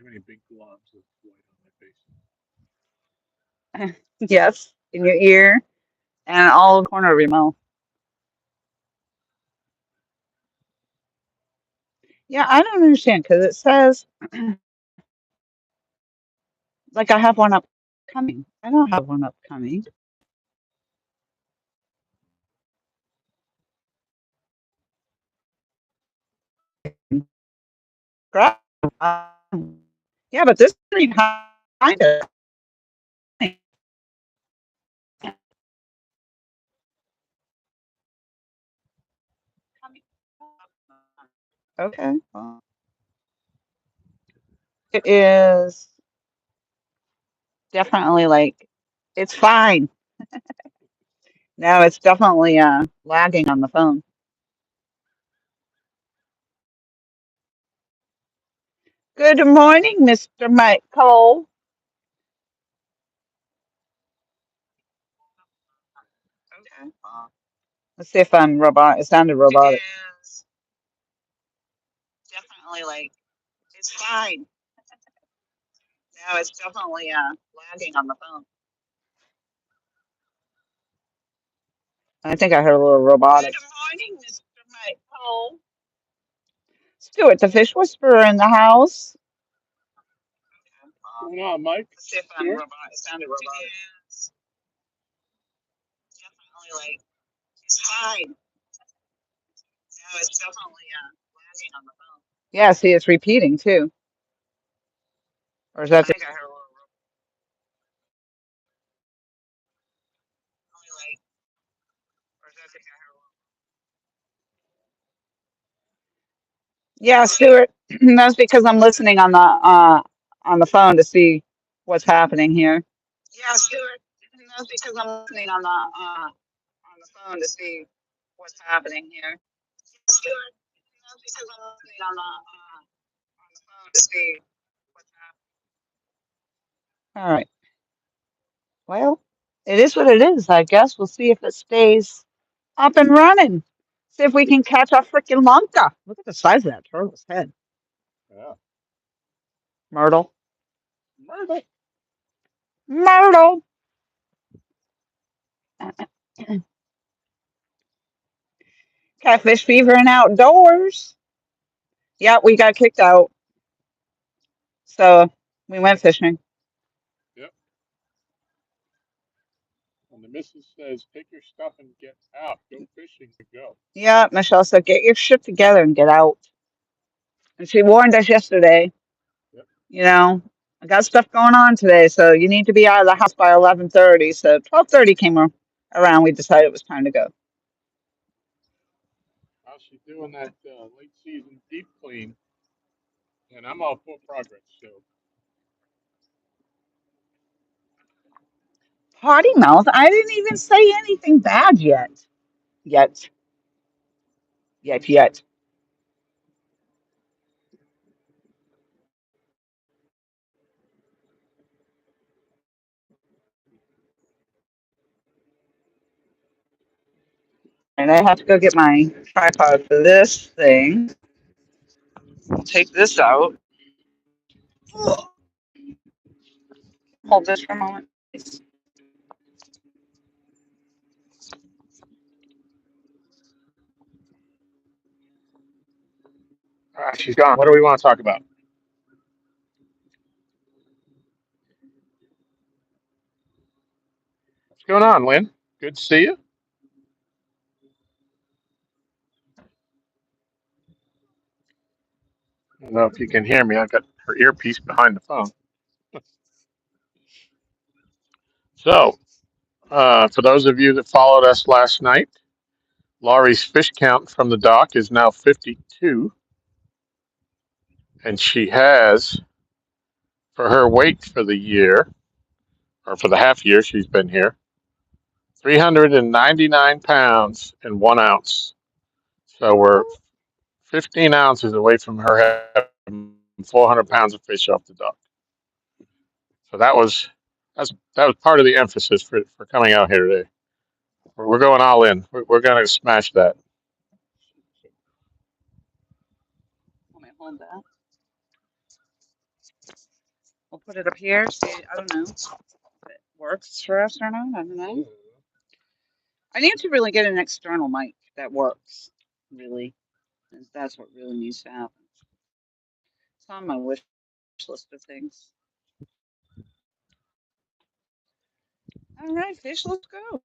have any big globs of white on my face. Yes, in your ear and all over the corner of your mouth. Yeah, I don't understand because it says like I have one upcoming. I don't have one upcoming. Crap. Yeah, but this green kind of. Okay. Well, it is definitely like it's fine. No, it's definitely lagging on the phone. Good morning, Mr. Mike Cole. Okay. Let's see if I'm robot. It sounded robotic. Is definitely like it's fine. No, it's definitely lagging on the phone. I think I heard a little robotic. Good morning, Mr. Mike Cole. Stuart, the fish whisperer in the house. What's going on, Mike? Let's see if I'm Stuart? robot. It sounded robotic. It's definitely like it's fine. No, it's definitely lagging on the phone. Yeah, see, it's repeating too. Or is that just? I think I heard a little like, or is that just I heard a little? Yeah, Stuart. That's because I'm listening on the phone to see what's happening here. Yeah, Stuart. That's because I'm listening on the phone to see what's happening here. Stuart. That's because I'm listening on the phone to see what's happening. All right. Well, it is what it is, I guess. We'll see if it stays up and running. See if we can catch a freaking Lanka. Look at the size of that turtle's head. Yeah. Myrtle. Myrtle. Myrtle. Catfish fever and outdoors. Yeah, we got kicked out. So we went fishing. Yep. And the missus says, take your stuff and get out. Go fishing to go. Yeah, Michelle said, get your shit together and get out. And she warned us yesterday, Yep. you know, I got stuff going on today, so you need to be out of the house by 11:30. So 12:30 came around. We decided it was time to go. How's she doing that late season deep clean? And I'm all for progress. So, Potty mouth? I didn't even say anything bad yet. Yet. Yet. And I have to go get my tripod for this thing. I'll take this out. Hold this for a moment, please. she's gone. What do we want to talk about? What's going on, Lynn? Good to see you. I don't know if you can hear me. I've got her earpiece behind the phone. So, for those of you that followed us last night, Laurie's fish count from the dock is now 52, and she has, for her weight for the year, or for the half year she's been here, 399 pounds and 1 ounce. So we're 15 ounces away from her having 400 pounds of fish off the dock. So that was part of the emphasis for coming out here today. We're going all in. We're going to smash that. Let me hold that. We'll put it up here. See, I don't know if it works for us or not. I don't know. I need to really get an external mic that works. Really, that's what really needs to happen. It's on my wish list of things. All right, fish, let's go.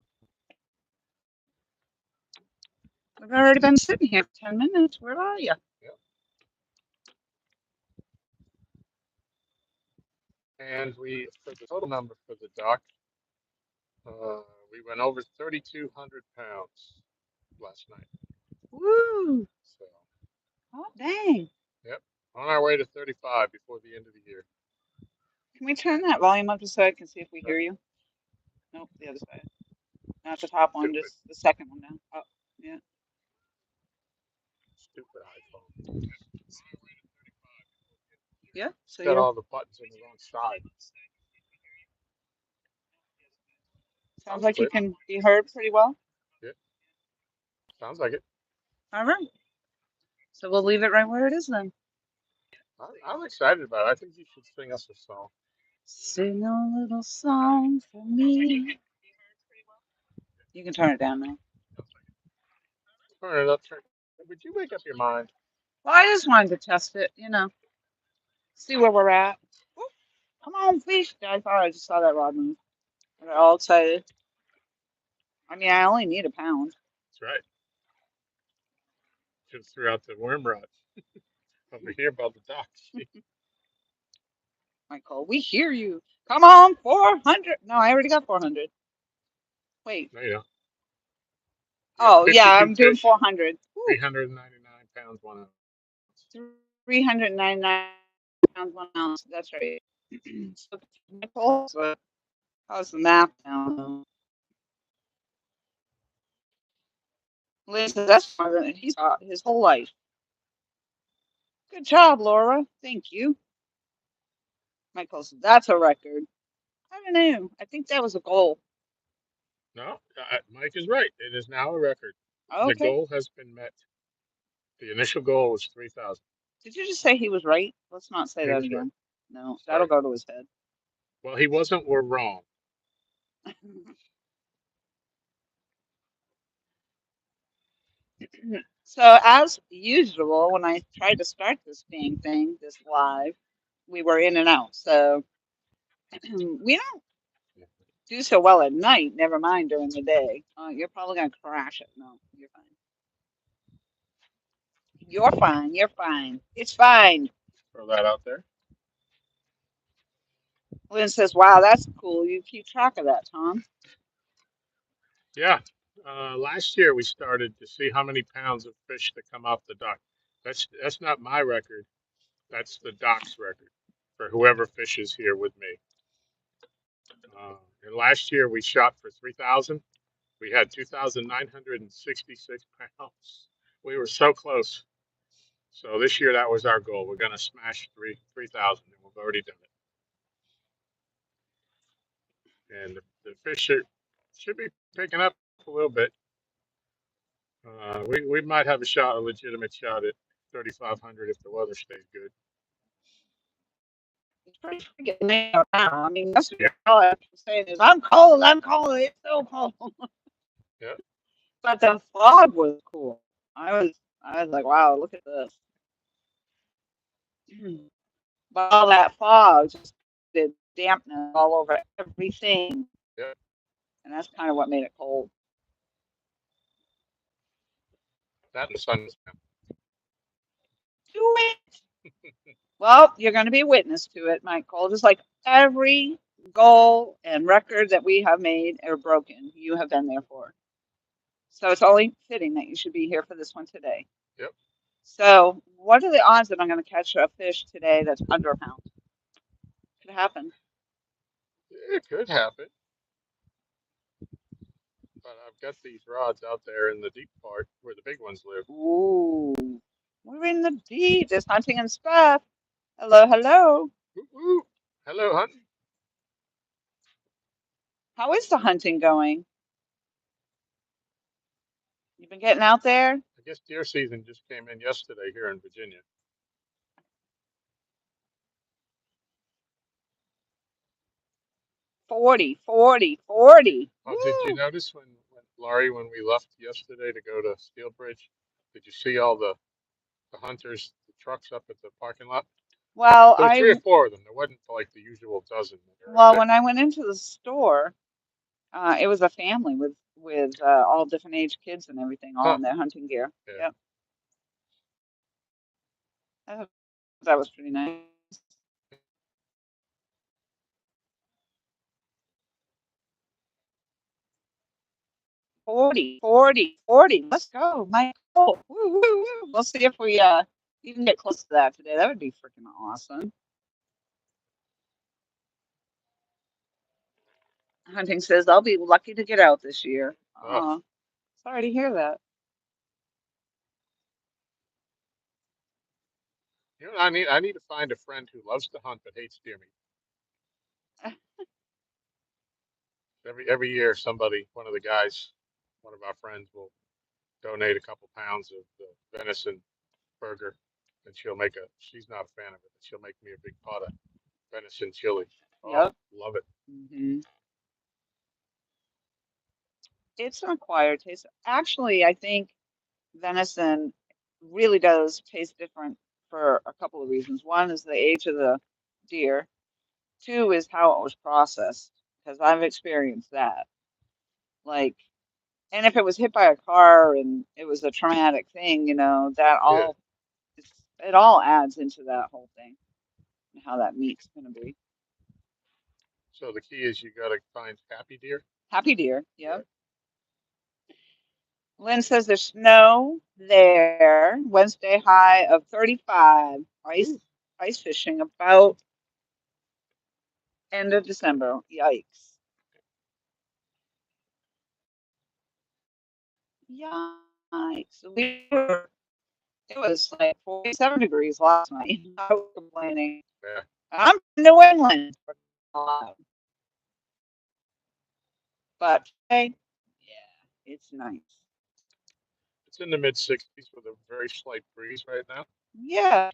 We've already been sitting here for 10 minutes. Where are you? Yep. And for the total number for the dock, we went over 3,200 pounds last night. Woo! So, Oh, dang. yep, on our way to 35 before the end of the year. Can we turn that volume up just so I can see if we hear you? Nope, the other side. Not the top one, Stupid, just the second one down. Oh, yeah. stupid iPhone. Yeah, so Got you're. all the buttons on the wrong side. Sounds Sounds like you clear. can be heard pretty well. Yeah, sounds like it. All right. So we'll leave it right where it is then. I'm excited about it. I think you should sing us a song. Sing a little song for me. You can turn it down now. Turn it up. Would you make up your mind? Well, I just wanted to test it, see where we're at. Woo, come on, fish. I thought I just saw that rod move. I got all excited. I mean, I only need a pound. That's right. Just threw out the worm rod over here about the docks. Michael, we hear you. Come on, 400. No, I already got 400. Wait. No, you don't. Oh, yeah, 52 I'm doing fish, 400. 399 pounds, 1 ounce. 399 pounds, 1 ounce. That's right. So, Michael, so how's the math now? Liz says that's more than he's got his whole life. Good job, Laura. Thank you. Michael says that's a record. I don't know. I think that was a goal. No, Mike is right. It is now a record. The Okay. goal has been met. The initial goal was 3,000. Did you just say he was right? Let's not say He that was right. again. No, that'll Sorry. go to his head. Well, he wasn't. We're wrong. So, as usual, when I tried to start this dang thing, this live, we were in and out. So, we don't do so well at night, never mind during the day. You're probably going to crash it. No, you're fine. You're fine. You're fine. It's fine. Throw that out there. Lynn says, wow, that's cool. You keep track of that, Tom. Yeah. Last year we started to see how many pounds of fish that come off the dock. That's not my record. That's the dock's record for whoever fishes here with me. And last year we shot for 3,000. We had 2,966 pounds. We were so close. So this year that was our goal. We're going to smash 3,000, and we've already done it. And the fish should be picking up a little bit. We might have a legitimate shot at 3,500 if the weather stays good. It's pretty freaking nailed now. I mean, that's what all I'm saying is, I'm cold. It's so cold. Yeah. But the fog was cool. I was like, wow, look at this. But all that fog just did dampness all over everything. Yeah. And that's kind of what made it cold. That and the sun. Do it. Well, you're going to be a witness to it, Michael. Just like every goal and record that we have made or broken, you have been there for. So it's only fitting that you should be here for this one today. Yep. So, what are the odds that I'm going to catch a fish today that's under a pound? Could happen. It could happen. But I've got these rods out there in the deep part where the big ones live. Ooh, we're in the deep. There's hunting and stuff. Hello, hello. Ooh. Hello, hunting. How is the hunting going? You been getting out there? I guess deer season just came in yesterday here in Virginia. 40, 40, 40. Oh, did you Woo! notice when Laurie, when we left yesterday to go to Steel Bridge, did you see all the hunters, the trucks up at the parking lot? Well, There were three or four of them. There wasn't like the usual dozen that are well, there. when I went into the store, it was a family with all different age kids and everything, all Huh? in their hunting gear. Yeah. Yep, I thought that was pretty nice. 40, 40, 40. Let's go, Michael. Woo, woo, woo. We'll see if we even get close to that today. That would be freaking awesome. Hunting says I'll be lucky to get out this year. Oh, Oh, sorry to hear that. I need to find a friend who loves to hunt but hates deer meat. Every year, one of the guys, one of our friends, will donate a couple pounds of the venison burger, and she's not a fan of it, but she'll make me a big pot of venison chili. Oh, Yep. love it. It's an acquired taste. Actually, I think venison really does taste different for a couple of reasons. One is the age of the deer. Two is how it was processed, because I've experienced that. Like, and if it was hit by a car and it was a traumatic thing, that Yeah. it all adds into that whole thing and how that meat's gonna be. So the key is you got to find happy deer. Happy deer, Right. yep. Lynn says there's snow there. Wednesday high of 35. Ice fishing about end of December. Yikes. Yikes. It was like 47 degrees last night. I was complaining. Yeah. I'm in New England. But hey, yeah, it's nice. It's in the mid 60s with a very slight breeze right now. Yeah,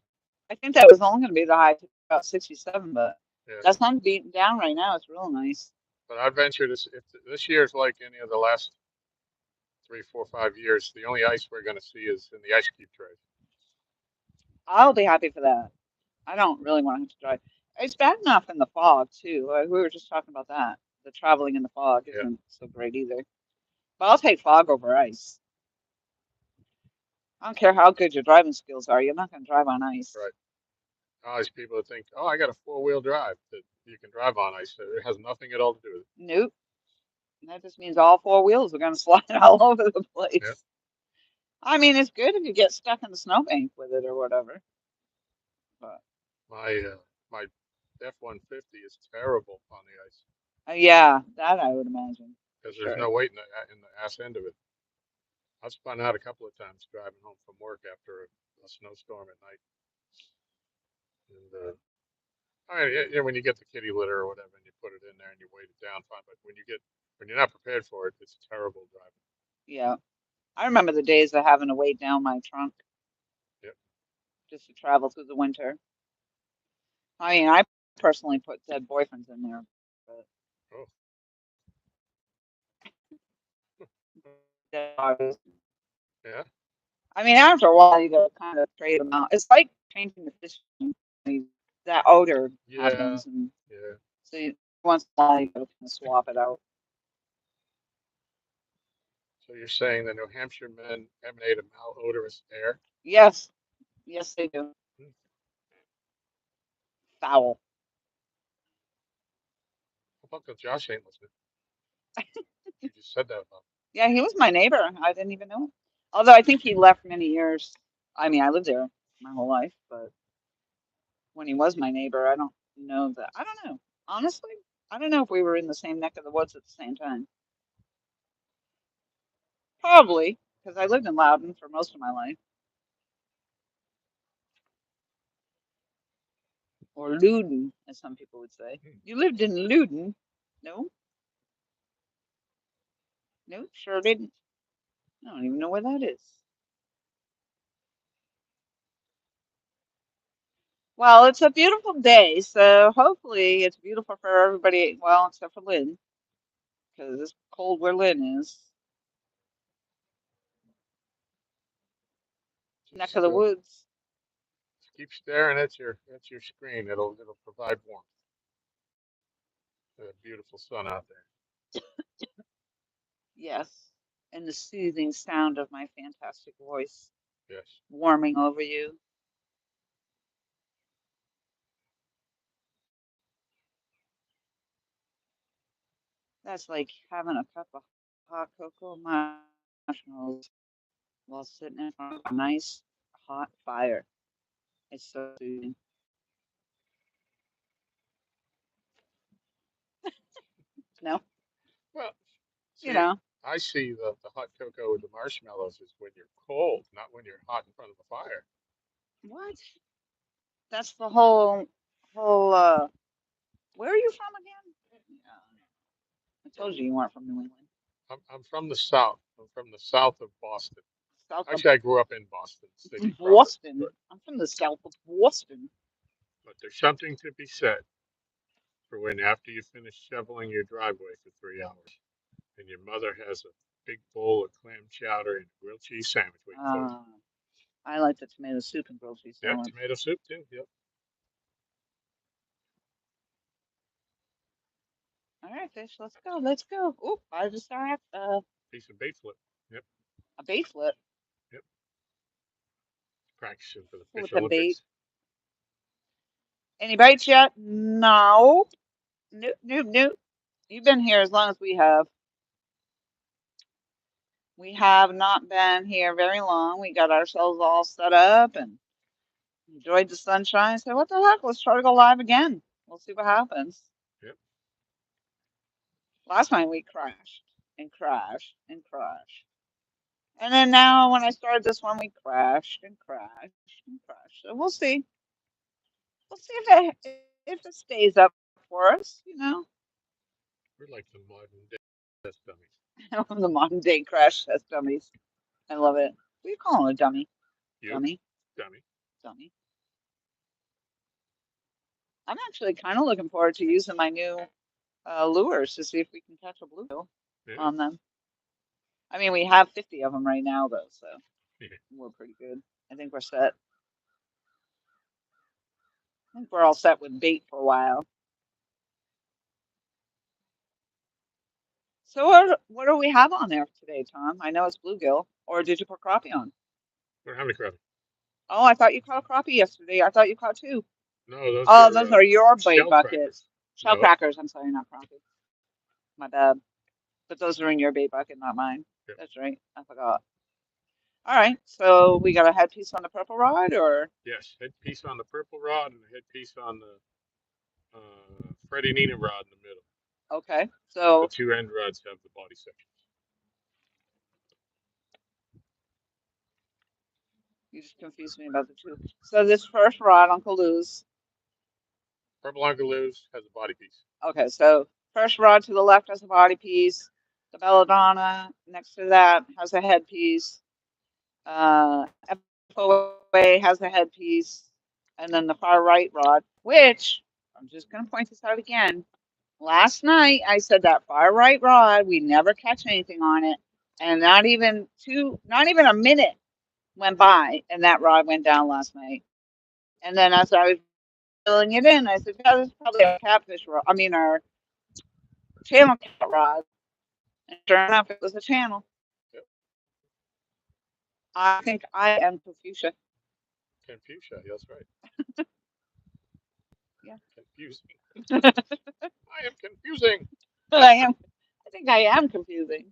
I think that was only going to be the high to about 67, but Yeah. that sun's beating down right now. It's real nice. But I venture if this year is like any of the last 3, 4, 5 years, the only ice we're going to see is in the ice cube trays. I'll be happy for that. I don't really want to have to drive. It's bad enough in the fog too. We were just talking about that. The traveling in the fog Yeah. isn't so great either. But I'll take fog over ice. I don't care how good your driving skills are. You're not going to drive on ice. Right. Always people that think, oh, I got a 4-wheel drive that you can drive on ice. It has nothing at all to do with it. Nope. That just means all four wheels are going to slide all over the place. Yeah. I mean, it's good if you get stuck in the snowbank with it or whatever. But My F-150 is terrible on the ice yeah, that I would imagine. because there's Sure. no weight in the ass end of it. I've spun out a couple of times driving home from work after a snowstorm at night. And I mean, when you get the kitty litter or whatever, and you put it in there and you weight it down, fine. But when you're not prepared for it, it's terrible driving. Yeah. I remember the days of having to weight down my trunk Yep. just to travel through the winter. I mean, I personally put dead boyfriends in there. But Oh. Yeah. I mean, after a while, you gotta kind of trade them out. It's like changing the fish. That odor Yeah. happens, and Yeah. so once in a while, you gotta kind of swap it out. So you're saying the New Hampshire men emanate a malodorous air? Yes, yes, they do. Hmm. Foul. How about Josh ain't listening? You just said that about. Yeah, he was my neighbor. I didn't even know him. Although I think he left many years. I mean, I lived there my whole life, but when he was my neighbor, I don't know that. I don't know. Honestly, I don't know if we were in the same neck of the woods at the same time. Probably, because I lived in Loudon for most of my life. Or Loudon, as some people would say. You lived in Loudon? No? No, sure didn't. I don't even know where that is. Well, it's a beautiful day, so hopefully it's beautiful for everybody. Well, except for Lynn, because it's cold where Lynn is, neck of Just the woods. keep staring at your screen. It'll provide warmth. A beautiful sun out there. Yes, and the soothing sound of my fantastic voice Yes. warming over you. That's like having a cup of hot cocoa marshmallows while sitting in front of a nice hot fire. It's so soothing. No, Well, you see, know I see the hot cocoa with the marshmallows is when you're cold, not when you're hot in front of the fire. what? That's the whole. Where are you from again? I told you you weren't from New England. I'm from the south. I'm from the south of Boston. South of Actually, I grew up in Boston City proper, Boston. I'm from the south of Boston. but there's something to be said for when after you finish shoveling your driveway for 3 hours and your mother has a big bowl of clam chowder and a grilled cheese sandwich waiting for you. Uh, I like the tomato soup and grilled cheese Yep, sandwich. tomato soup too. Yep, All right, fish. Let's go. Let's go. Oh, I just got piece of bait flip. Yep, a bait flip. yep. Practicing for the Fish Flipping bait. Olympics. Any bites yet? No. Nope, nope, nope. You've been here as long as we have. We have not been here very long. We got ourselves all set up and enjoyed the sunshine. So what the heck? Let's try to go live again. We'll see what happens. Yep. Last night we crashed and crashed and crashed. And then now when I started this one, we crashed and crashed and crashed. So we'll see. We'll see if it stays up for us, you know. We're like the modern day test dummies. The modern day crash test dummies. I love it. What do you call him, a dummy? You Dummy, dummy. dummy. I'm actually kind of looking forward to using my new lures to see if we can catch a bluegill Yeah. on them. I mean, we have 50 of them right now, though, so Yeah. we're pretty good. I think we're set. I think we're all set with bait for a while. So what do we have on there today, Tom? I know it's bluegill, or did you put crappie on? We don't have any crappie. Oh, I thought you caught a crappie yesterday. I thought you caught two. No, those Oh, are those are your bait shell buckets. crackers. Shell No. crackers. I'm sorry, not crappie. My bad. But those are in your bait bucket, not mine. Yep. That's right. I forgot. All right. So we got a headpiece on the purple rod, or Yes, headpiece on the purple rod and a headpiece on the Freddie Nina rod in the middle. okay. The So two end rods have the body sections. you just confused me about the two. So this first rod, Uncle Lou's. Purple Angeloos has a body piece. Okay. So first rod to the left has a body piece. The belladonna next to that has a headpiece. FOA has a headpiece, and then the far right rod, which I'm just going to point this out again. Last night I said that far right rod, we never catch anything on it, and not even a minute went by, and that rod went down last night. And then as I was filling it in, I said, "Yeah, this is probably a catfish rod. I mean, our channel cat rod." And sure enough, it was a channel. Yep. I think I am Confucia. Confucia, that's right. Yeah. Confusing. I am confusing. I am. I think I am confusing.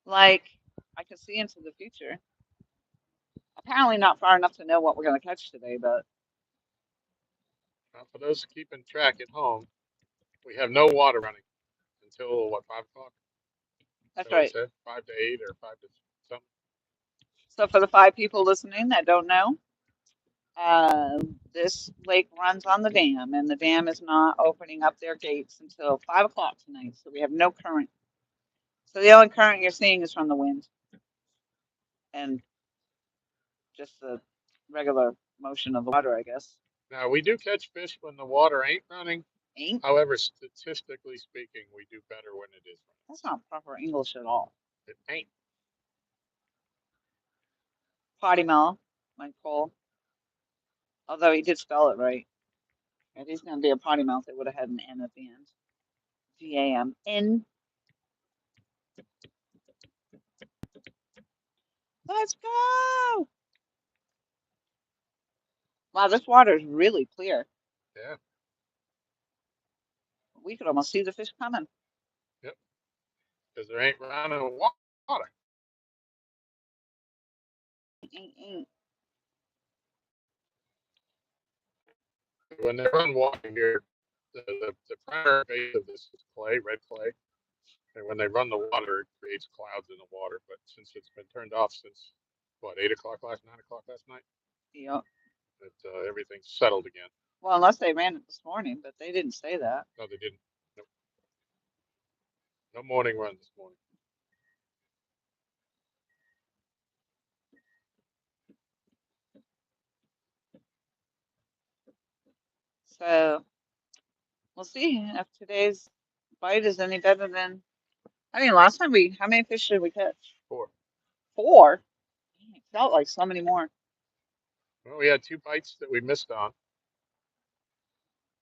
Like, I can see into the future. Apparently, not far enough to know what we're going to catch today, but Now, for those keeping track at home, we have no water running until what, 5 o'clock? Is that's that what it right. said? 5 to 8 or 5 to something? So, for the 5 people listening that don't know, this lake runs on the dam, and the dam is not opening up their gates until 5 o'clock tonight. So, we have no current. So, the only current you're seeing is from the wind and just the regular motion of the water, I guess. Now, we do catch fish when the water ain't running. Ain't? However, statistically speaking, we do better when it is running. That's not proper English at all. It ain't. Potty mouth, Mike Cole. Although he did spell it right. If he's going to be a potty mouth, it would have had an N at the end. G-A-M-N. Let's go! Wow, this water is really clear. Yeah. We could almost see the fish coming. Yep. Because there ain't running water. When they run water here, the primary base of this is clay, red clay. And when they run the water, it creates clouds in the water. But since it's been turned off since, what, 9 o'clock last night? Yep. Everything's settled again. Well, unless they ran it this morning, but they didn't say that. No, they didn't. Nope. No morning run this morning. So we'll see if today's bite is any better than. I mean, last time how many fish did we catch? 4. 4? It felt like so many more. Well, we had 2 bites that we missed on.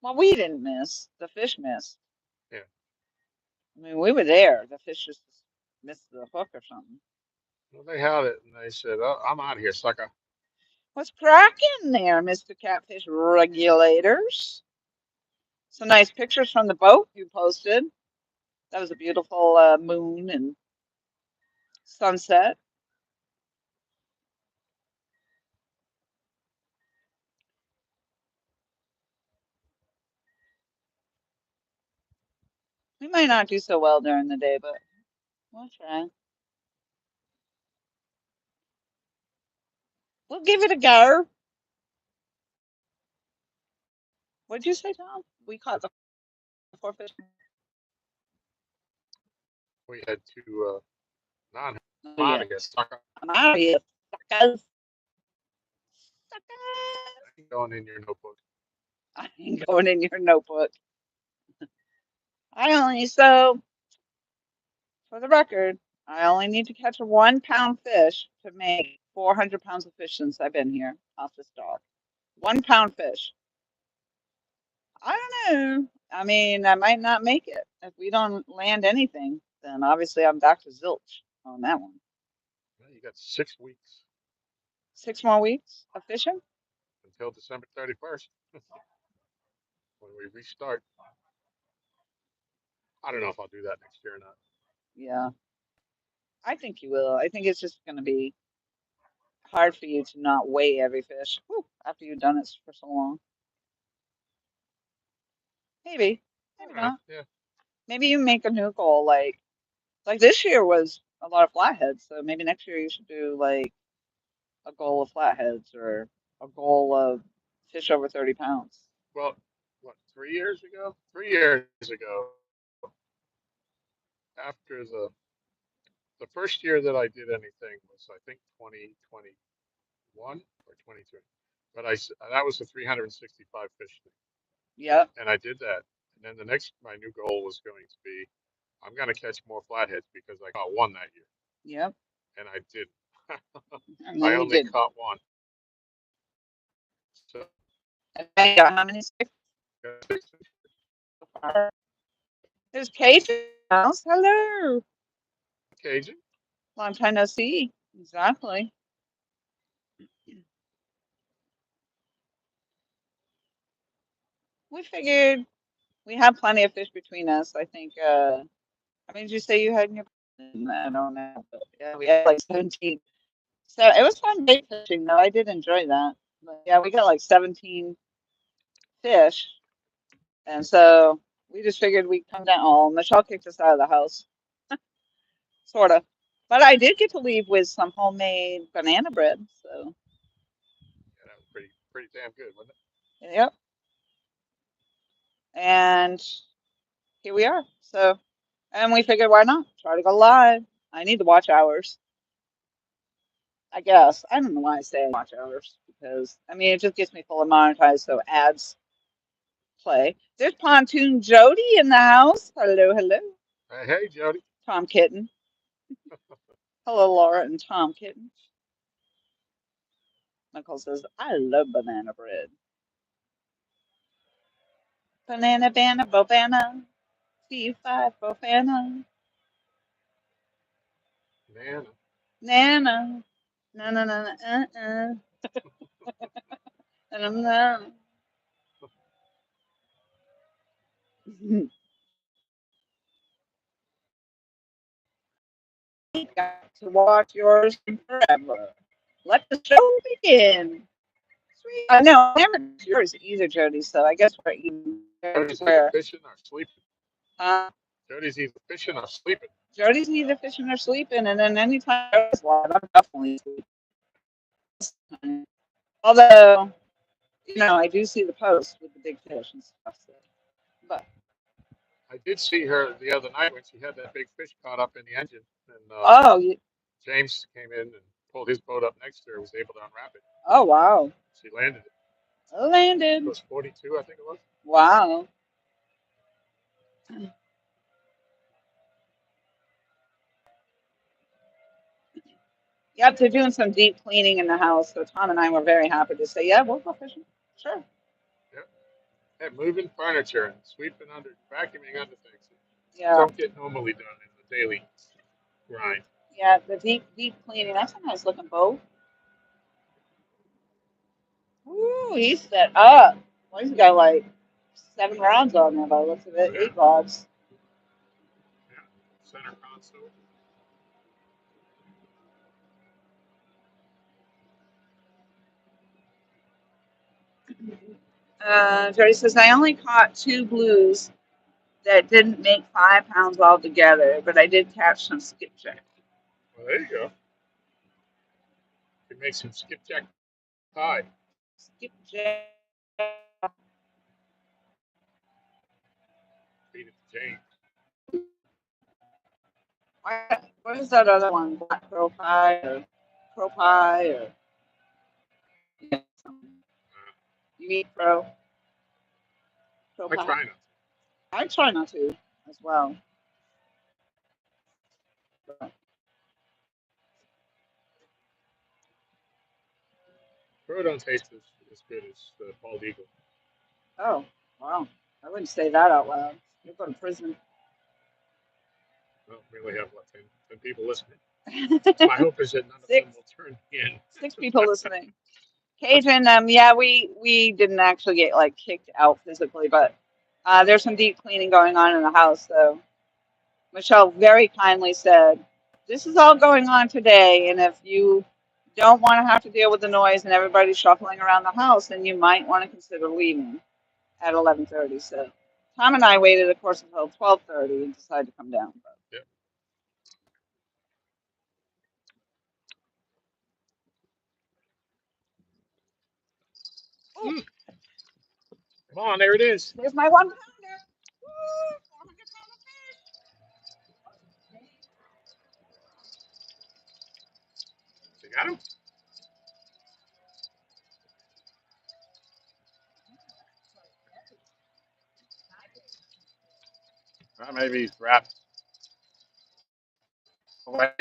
Well, we didn't miss. The fish missed. Yeah. I mean, we were there. The fish just missed the hook or something. Well, they had it, and they said, "Oh, I'm out of here, sucker." What's cracking there, Mr. Catfish Regulators? Some nice pictures from the boat you posted. That was a beautiful moon and sunset. We might not do so well during the day, but we'll try. We'll give it a go. What'd you say, Tom? We caught the 4 fish. We had to not Oh, I'm out yeah. of here, sucker. I'm out of here, suckers. Suckers. I ain't going in your notebook. I ain't going in your notebook. So, for the record, I only need to catch a 1-pound fish to make 400 pounds of fish since I've been here off this dock. 1-pound fish. I don't know. I mean, I might not make it. If we don't land anything, then obviously I'm back to zilch on that one. Well, you got 6 weeks 6 more weeks of fishing? until December 31st when we restart. I don't know if I'll do that next year or not. Yeah. I think you will. I think it's just going to be hard for you to not weigh every fish after you've done it for so long. Maybe. Maybe not. Yeah. Maybe you make a new goal like this year was a lot of flatheads, so maybe next year you should do like a goal of flatheads or a goal of fish over 30 pounds. Well, what, 3 years ago? 3 years ago, after the first year that I did anything was, I think, 2021 or 23. But that was the 365 fish thing. Yep. And I did that. And then my new goal was going to be, I'm going to catch more flatheads because I caught 1 that year. Yep. And I didn't. And I then you only did. caught 1. So, And now you got how many sticks so far? There's Cajun House. Hello. Cajun. Long time no see. Exactly. We figured we have plenty of fish between us. I think, how many did you say you had in your, I don't know, but yeah, we had like 17. So it was fun bait fishing though. I did enjoy that. But yeah, we got like 17 fish. And so we just figured we'd come down. Oh, Michelle kicked us out of the house. Sort of. But I did get to leave with some homemade banana bread. So, Yeah, that was pretty damn good, wasn't it? yep. And here we are. So, and we figured why not? Try to go live. I need the watch hours. I guess. I don't know why I say watch hours because I mean it just gets me fully monetized so ads play. There's Pontoon Jody in the house. Hello, hello. Hey, Jody. Tom Kitten. Hello, Laura and Tom Kitten. Nicole says, I love banana bread. Banana, banana, bobana. C5 bofana. Man, Nana. Na na na na na na. Got to watch yours forever. Let the show begin. Sweet. I know. I haven't yours either, Jody. So I guess we're even Jody's either where. fishing or sleeping. Uh, Jody's either fishing or sleeping. Jody's either fishing or sleeping, and then anytime Jody's live, I'm definitely sleeping. Although, I do see the post with the big fish and stuff. So. But I did see her the other night when she had that big fish caught up in the engine, and oh, you, James came in and pulled his boat up next to her. Was able to unwrap it. oh wow, She landed it. It landed. was 42, I think it was. Wow. Yep, they're doing some deep cleaning in the house. So Tom and I were very happy to say, yeah, we'll go fishing. Sure. Yeah, and moving furniture and sweeping under, vacuuming under things. Yeah. Don't get normally done in the daily grind. Yeah, the deep cleaning. That's a nice looking boat. Ooh, he's set up. Well, he's got like 7 rounds on there by the looks of Oh it. yeah, 8 rods. yeah. Center console. Jerry says, I only caught 2 blues that didn't make 5 pounds altogether, but I did catch some skipjack. Well, there you go. You make some skipjack pie. Skipjack. Feed it to James. What is that other one? Black crow pie or yeah, you eat crow I pie? try not. I try not to as well. Crow don't taste as good as the bald eagle. Oh, wow. I wouldn't say that out loud. You'll go to prison. Well, we only have what 10 people listening. My hope is that none of them Six, will turn in. 6 people listening. Cajun, yeah, we didn't actually get like kicked out physically, but there's some deep cleaning going on in the house. So Michelle very kindly said, "This is all going on today, and if you don't want to have to deal with the noise and everybody shuffling around the house, then you might want to consider leaving at 11:30." So Tom and I waited, of course, until 12:30 and decided to come down. Yep. Oh, Come on, there it is. there's my 1 pounder. Woo, 400 pound You got him? Maybe he's wrapped away.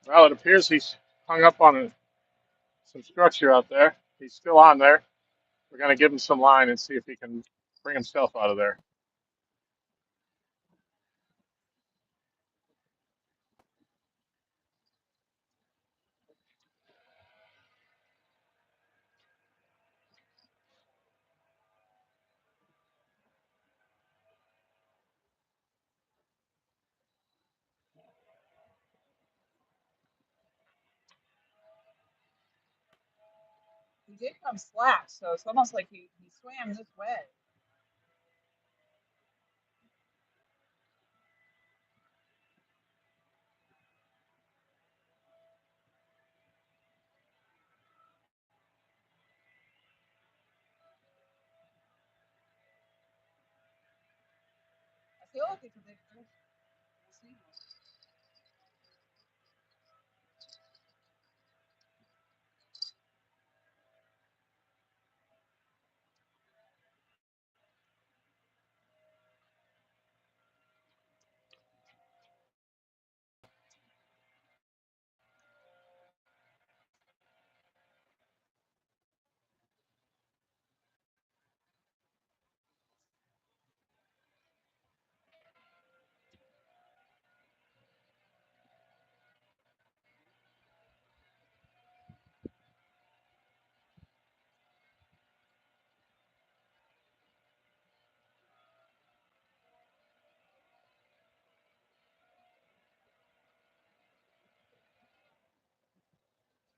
Well, it appears he's hung up on some structure out there. He's still on there. We're going to give him some line and see if he can bring himself out of there. He did come slack, so it's almost like he swam this way. I feel like it's a big fish. We'll see.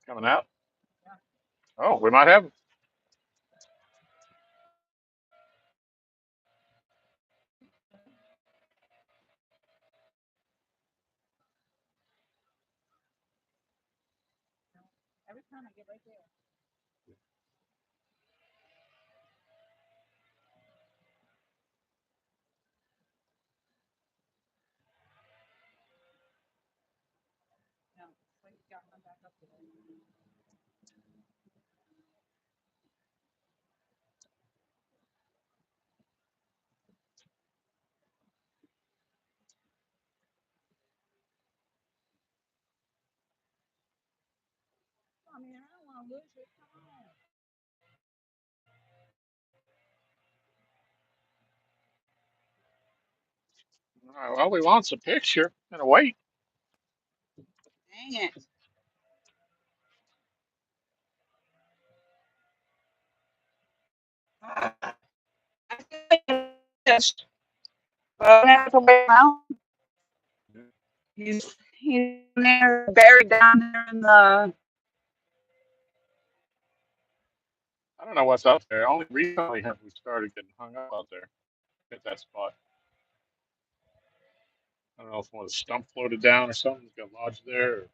Coming out. Oh, we might have him. Every time I get right there. No, it's like you got one back up there. I mean, I don't want to lose it. Come on. All right, well, we want a picture and a weight. Dang it. I feel like it's fish, but I have to wait out. He's there, buried down there in the. I don't know what's up there. Only recently have we started getting hung up out there at that spot. I don't know if one of the stump floated down or something got lodged there. Or...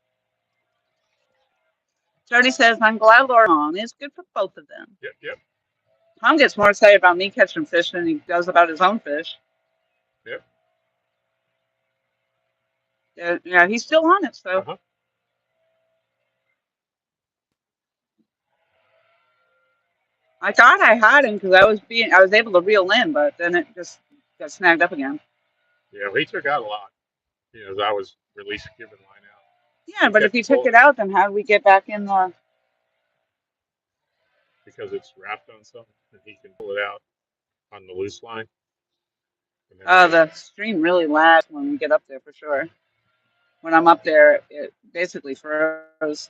Jody says, I'm glad Laura on. It's good for both of them. Yep, yep, Tom gets more excited about me catching fish than he does about his own fish. yep. Yeah, he's still on it, so. Uh-huh. I thought I had him because I was able to reel in, but then it just got snagged up again. Yeah, he took out a lot. You know, as I was giving line out. Yeah, but if he took it out, then how do we get back in the? Because it's wrapped on something, and he can pull it out on the loose line. The stream really lags when we get up there for sure. When I'm up there, it basically froze.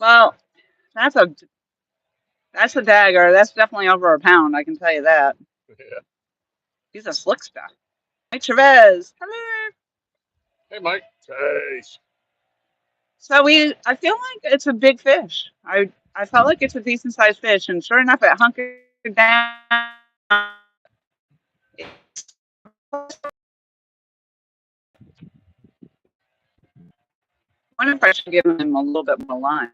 Well, that's a dagger. That's definitely over a pound. I can tell you that. Yeah. He's a slick stuff. Mike Chavez, come here. Hey, Mike. Hey. So I feel like it's a big fish. I felt like it's a decent sized fish, and sure enough, it hunkered down. I wonder if I should give him a little bit more line.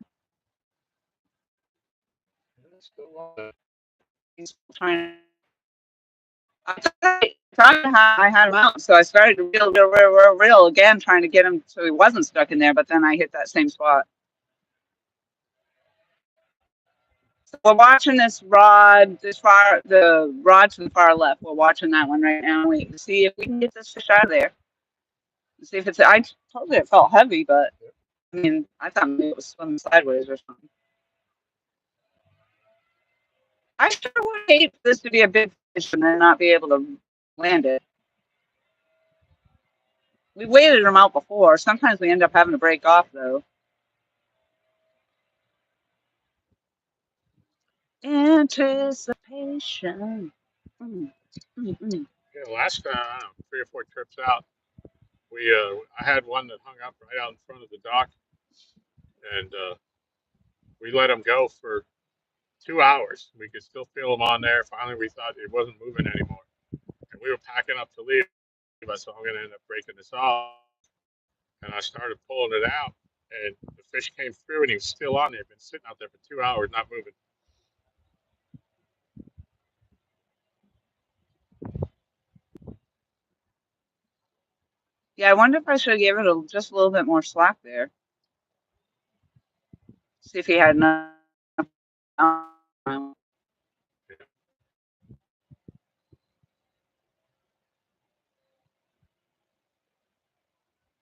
He's trying. I thought I had him out, so I started to reel again, trying to get him so he wasn't stuck in there. But then I hit that same spot. So we're watching the rod to the far left. We're watching that one right now, waiting to see if we can get this fish out of there. See if I told you it felt heavy, but I mean, I thought maybe it was swimming sideways or something. I sure would hate for this to be a big fish and then not be able to land it. We waited them out before. Sometimes we end up having to break off, though. Anticipation. Yeah, last 3 or 4 trips out, I had one that hung up right out in front of the dock, and we let him go for 2 hours. We could still feel him on there. Finally, we thought it wasn't moving anymore, and we were packing up to leave. I said, I'm going to end up breaking this off, and I started pulling it out, and the fish came through, and he was still on there. Been sitting out there for 2 hours, not moving. Yeah, I wonder if I should give it just a little bit more slack there. See if he had enough.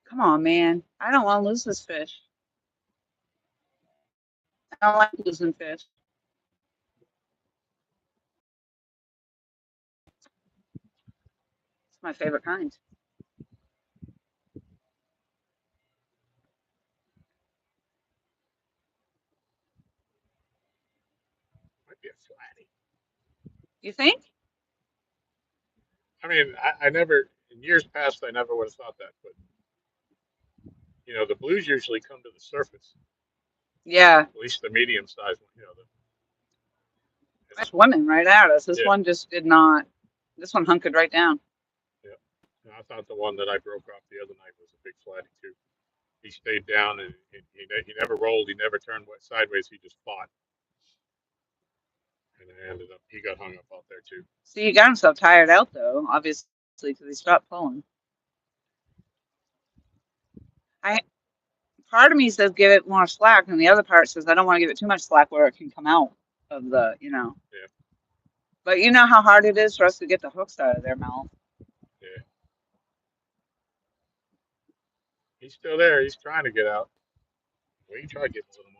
Come on, man. I don't want to lose this fish. I don't like losing fish. It's my favorite kind. Might be a flatty. You think? I mean, I never, in years past, I never would have thought that, but the blues usually come to the surface. Yeah. At least the medium size one. It's swimming right at us. This one just did not. This one hunkered right down. Yeah. And I thought the one that I broke off the other night was a big flatty too. He stayed down and he never rolled. He never turned sideways. He just fought. And he got hung up out there too. See, he got himself tired out though, obviously, because he stopped pulling. Part of me says give it more slack, and the other part says I don't want to give it too much slack where it can come out of the, Yeah. But you know how hard it is for us to get the hooks out of their mouth. Yeah. He's still there. He's trying to get out. We can try to get a little more.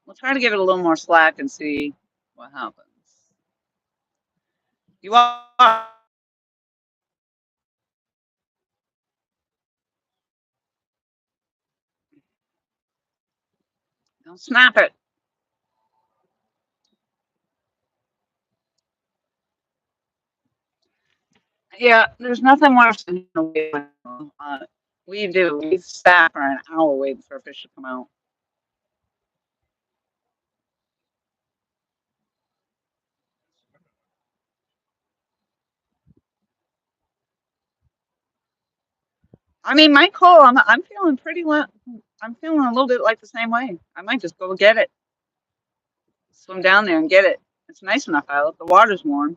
We'll try to give it a little more slack and see what happens. You are. Don't snap it. Yeah, there's nothing worse than waiting. We sat for an hour waiting for a fish to come out. I mean, my call. I'm feeling pretty. I'm feeling a little bit like the same way. I might just go get it. Swim down there and get it. It's nice enough out. The water's warm.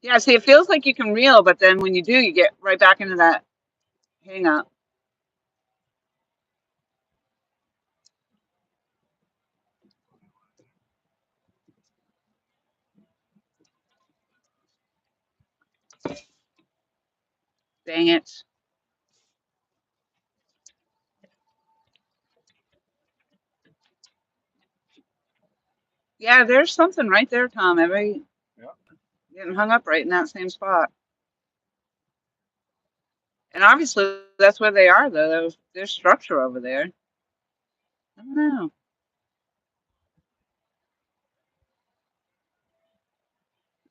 Yeah, see, it feels like you can reel, but then when you do, you get right back into that hang up. Dang it. Yeah, there's something right there, Tom. Getting hung up right in that same spot. And obviously, that's where they are, though. There's structure over there. I don't know.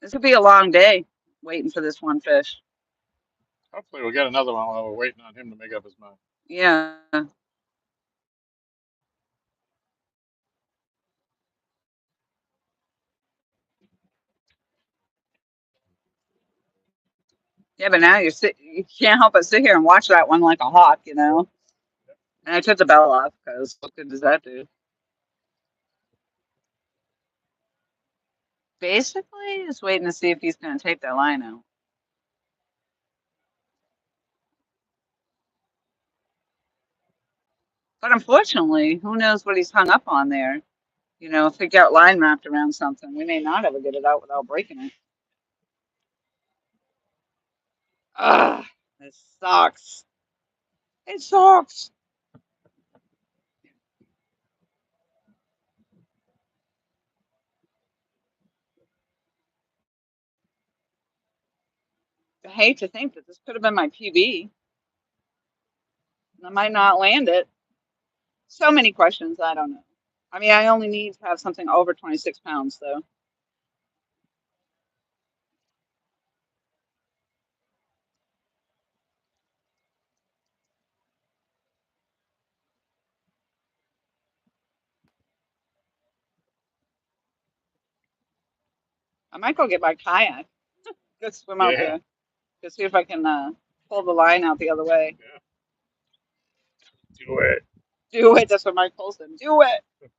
This could be a long day waiting for this one fish. Hopefully, we'll get another one while we're waiting on him to make up his mind. Yeah. Yeah, but now you can't help but sit here and watch that one like a hawk, And I took the bell off because what good does that do? Basically, just waiting to see if he's going to take that line out. But unfortunately, who knows what he's hung up on there? You know, if it got line wrapped around something, we may not ever get it out without breaking it. Ugh, it sucks. It sucks. I hate to think that this could have been my PB. I might not land it. So many questions, I don't know. I mean, I only need to have something over 26 pounds, though. I might go get my kayak, go swim out Yeah, there, to see if I can pull the line out the other way. yeah. Do it. Do it. That's what Mike told him. Do it.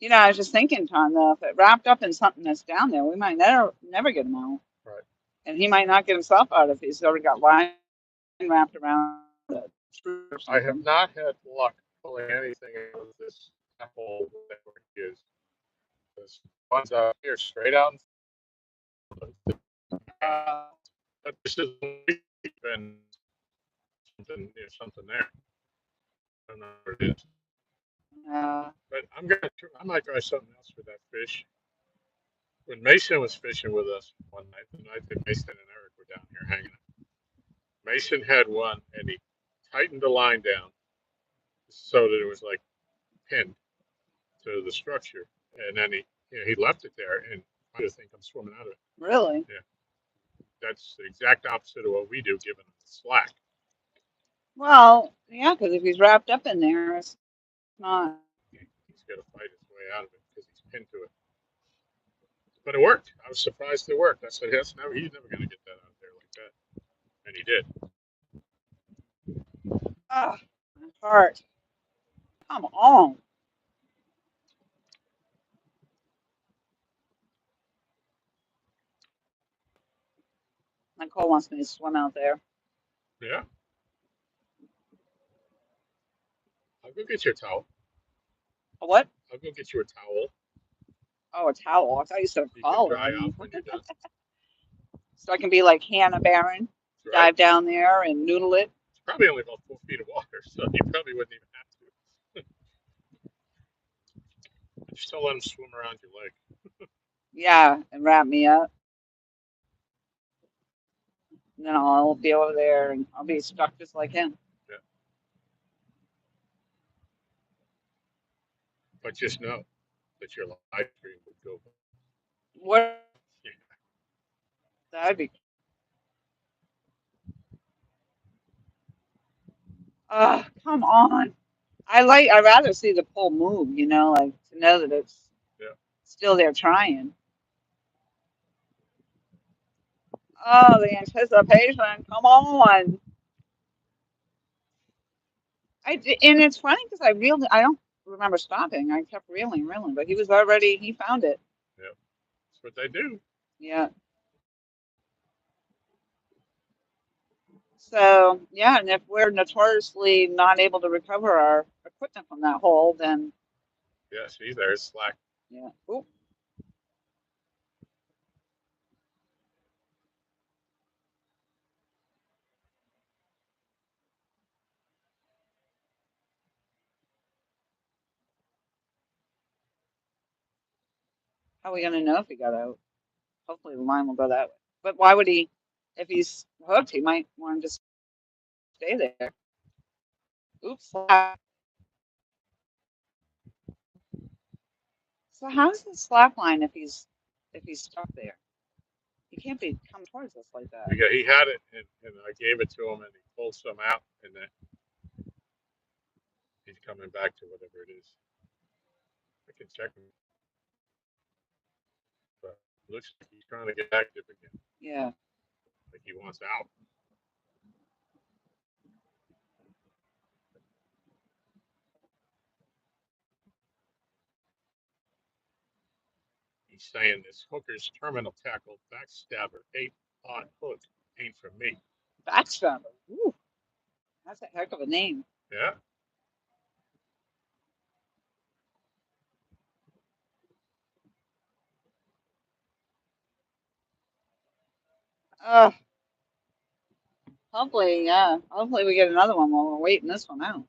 You know, I was just thinking, Tom, though, if it wrapped up in something that's down there, we might never get him out. Right. And he might not get himself out if he's already got line wrapped around the tree or I have something. not had luck pulling anything out of this apple that we use. This one's out here straight out in front of it. Uh, But this is been something, something there. I don't know what it is. uh, But I might try something else with that fish. When Mason was fishing with us one night, the night that Mason and Eric were down here hanging out, Mason had one and he tightened the line down so that it was like pinned to the structure, and then he left it there, and I just think I'm swimming out of it. really? Yeah, that's the exact opposite of what we do, giving him the slack. Well, yeah, because if he's wrapped up in there, it's not. He's got to fight his way out of it because he's pinned to it. But it worked. I was surprised it worked. I said, he's never going to get that out there like that, and he did. Ah, my heart. Come on. Nicole wants me to swim out there. Yeah, I'll go get you a towel. A what? I'll go get you a towel. Oh, a towel. I thought you said a You can collar. dry off when you're done. So I can be like Hannah Barron, Right? dive down there and noodle it. It's probably only about 4 feet of water, so you probably wouldn't even have to. Just don't let him swim around your leg. Yeah, and wrap me up. And then I'll be over there and I'll be stuck just like him. Yeah. But just know that your live stream would go. What? Yeah. That'd be. Come on. I'd rather see the pole move, you know, like to know that it's Yeah. still there trying. Oh, the anticipation. Come on. And it's funny because I don't remember stopping. I kept reeling, but he found it. Yeah. That's what they do. Yeah. So, yeah, and if we're notoriously not able to recover our equipment from that hole, then Yeah. See, there's slack. yeah. Ooh, how are we gonna know if he got out? Hopefully the line will go that way. But why would he? If he's hooked, he might want him to stay there. Oops. So how's the slack line if he's stuck there? He can't be come towards us like that. Yeah, he had it, and I gave it to him, and he pulled some out, and then he's coming back to whatever it is. I can check him, but it looks like he's trying to get active again. Yeah. Like he wants out. He's saying this hooker's terminal tackle backstabber 8-aught hook ain't for me. Backstabber. Ooh, that's a heck of a name. Yeah. Uh, hopefully, yeah. Hopefully we get another one while we're waiting this one out.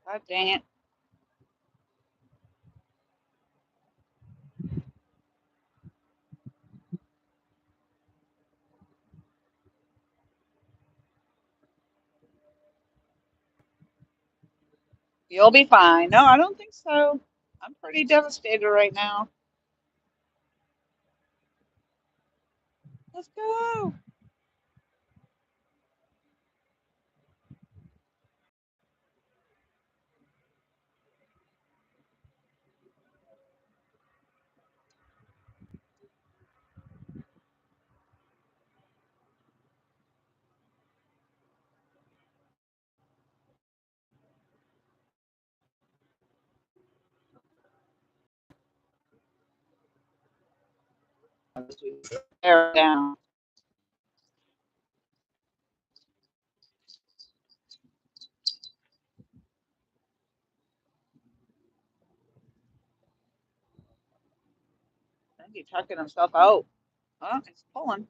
God dang it. You'll be fine. No, I don't think so. I'm pretty devastated right now. Let's go. Tear it down. I think he's tucking himself out. Oh, he's pulling.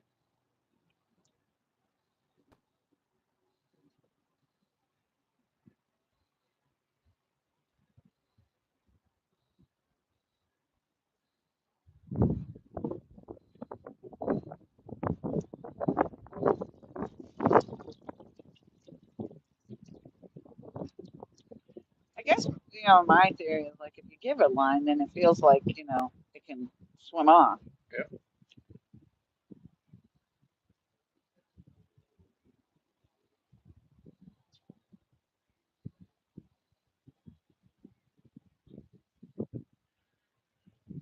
I guess, my theory is like if you give it line, then it feels like, it can swim off. Yeah.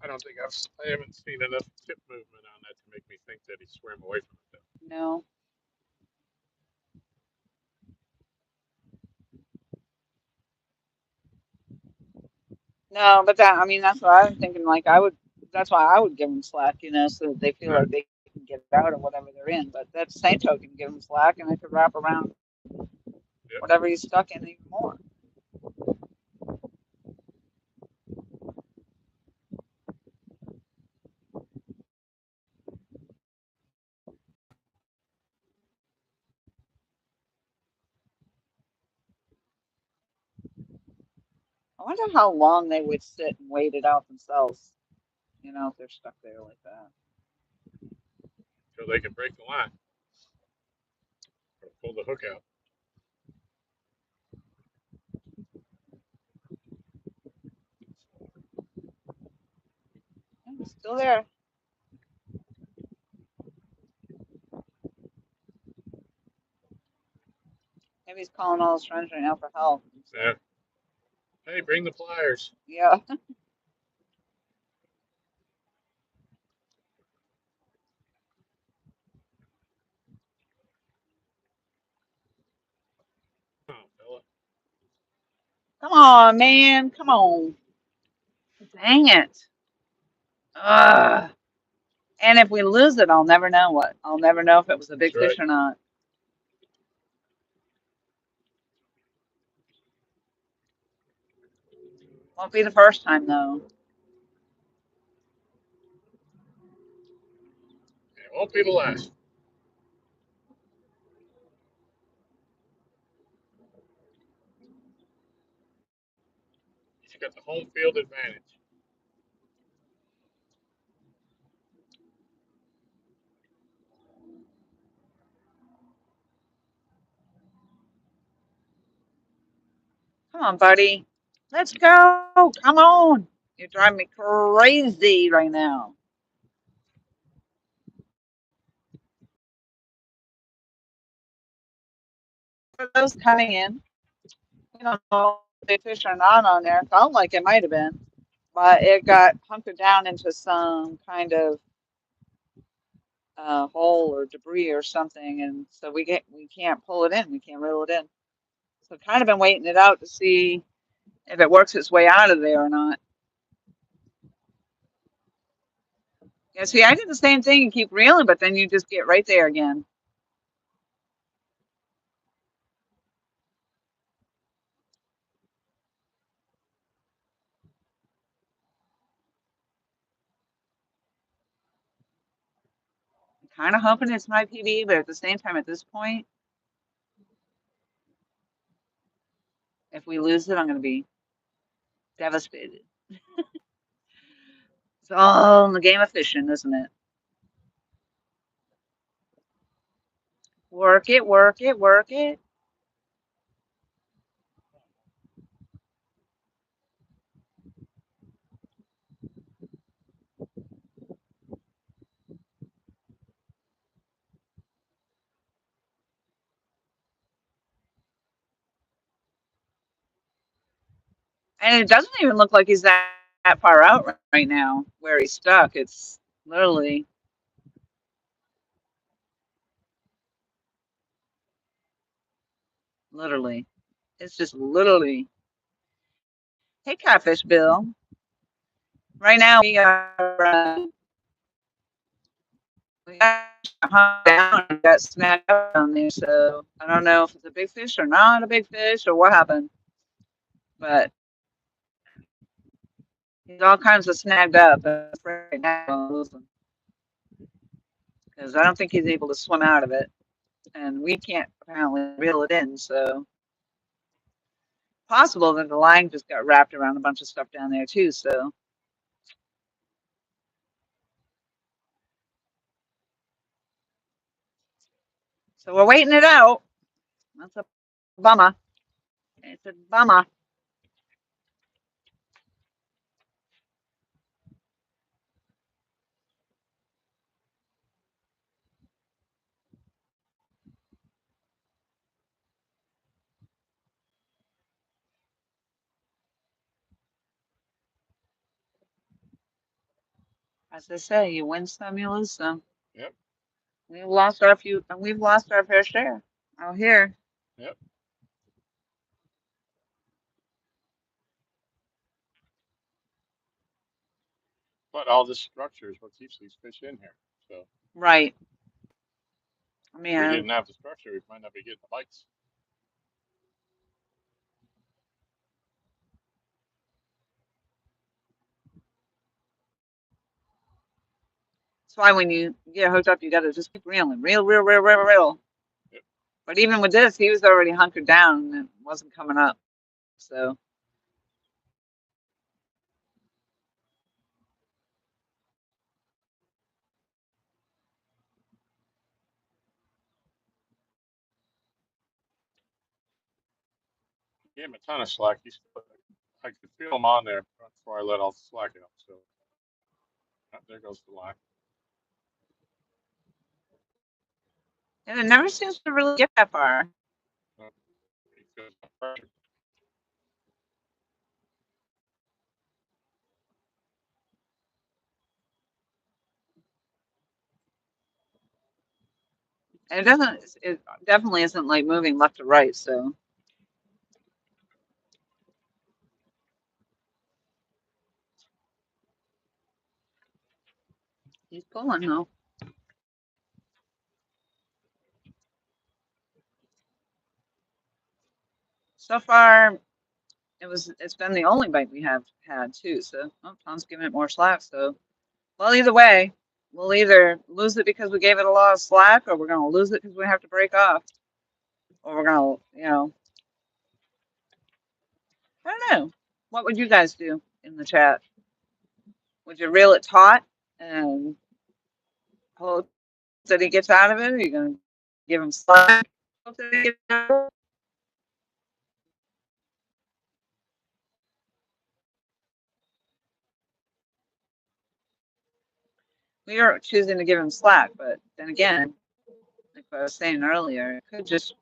I haven't seen enough tip movement on that to make me think that he swam away from it. No. No, but that's what I'm thinking. Like, that's why I would give them slack, so that they feel like they can get out of whatever they're in. But that same token, give them slack and they could wrap around whatever he's stuck in even more. I wonder how long they would sit and wait it out themselves, if they're stuck there like that. So they can break the line or pull the hook out. Yeah, still there. Maybe he's calling all his friends right now for help. Yeah. Hey, bring the pliers. Yeah. Oh, fella. Come on, man. Come on. Dang it. Ugh. And if we lose it, I'll never know what. I'll never know if it was a big That's right. fish or not. Won't be the first time though. It won't be the last. He's got the home field advantage. Come on, buddy. Let's go. Come on. You're driving me crazy right now. For those coming in, we don't know if big fish or not on there. It felt like it might have been, but it got hunkered down into some kind of hole or debris or something, and so we can't pull it in. We can't reel it in. So I've kind of been waiting it out to see if it works its way out of there or not. Yeah, see, I did the same thing and keep reeling, but then you just get right there again. I'm kind of hoping it's my PB, but at the same time, at this point, if we lose it, I'm going to be devastated. It's all in the game of fishing, isn't it? Work it, work it, work it. And it doesn't even look like he's that far out right now where he's stuck. It's literally, literally. It's just literally. Hey, Catfish Bill. Right now we got hung down and got snagged up on there. So I don't know if it's a big fish or not a big fish or what happened, but he's all kinds of snagged up right now because I don't think he's able to swim out of it, and we can't apparently reel it in. So possible that the line just got wrapped around a bunch of stuff down there too. So we're waiting it out. That's a bummer. It's a bummer. As I say, you win some, you lose some. Yep. We've lost our fair share out here. Yep. But all this structure is what keeps these fish in here. So Right. I if mean, we didn't have the structure, we might not be getting the bites. that's why when you get hooked up, you got to just keep reeling, reel, reel, reel, reel, reel. Yep. But even with this, he was already hunkered down and it wasn't coming up. So Gave him a ton of slack. I could feel him on there before I let all the slack out. So there goes the line. and it never seems to really get that far. Uh, he feels the pressure. And it doesn't. It definitely isn't like moving left to right. So he's pulling though. So far, it's been the only bite we have had too. So Tom's giving it more slack. So well, either way, we'll either lose it because we gave it a lot of slack, or we're gonna lose it because we have to break off, or we're gonna, I don't know. What would you guys do in the chat? Would you reel it taut and hope that he gets out of it? Or are you gonna give him slack? Hope that he gets out of it? We are choosing to give him slack, but then again, like I was saying earlier, it could just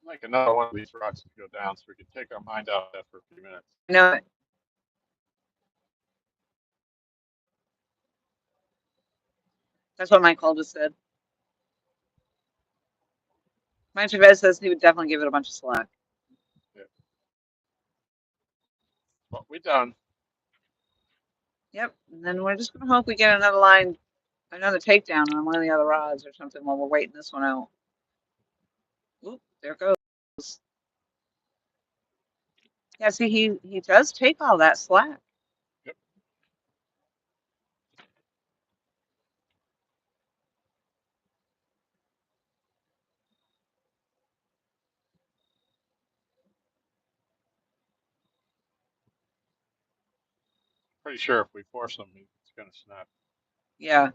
Like another one of these rods to go down so we can take our mind out of that for a few minutes. No. That's what Mike Cole just said. Mike Chavez says he would definitely give it a bunch of slack. Yeah. But we're done. Yep. And then we're just going to hope we get another line, another takedown on one of the other rods or something while we're waiting this one out. Oop, there it goes. Yeah, see, he does take all that slack. Yep. Pretty sure if we force him, it's going to snap. Yeah.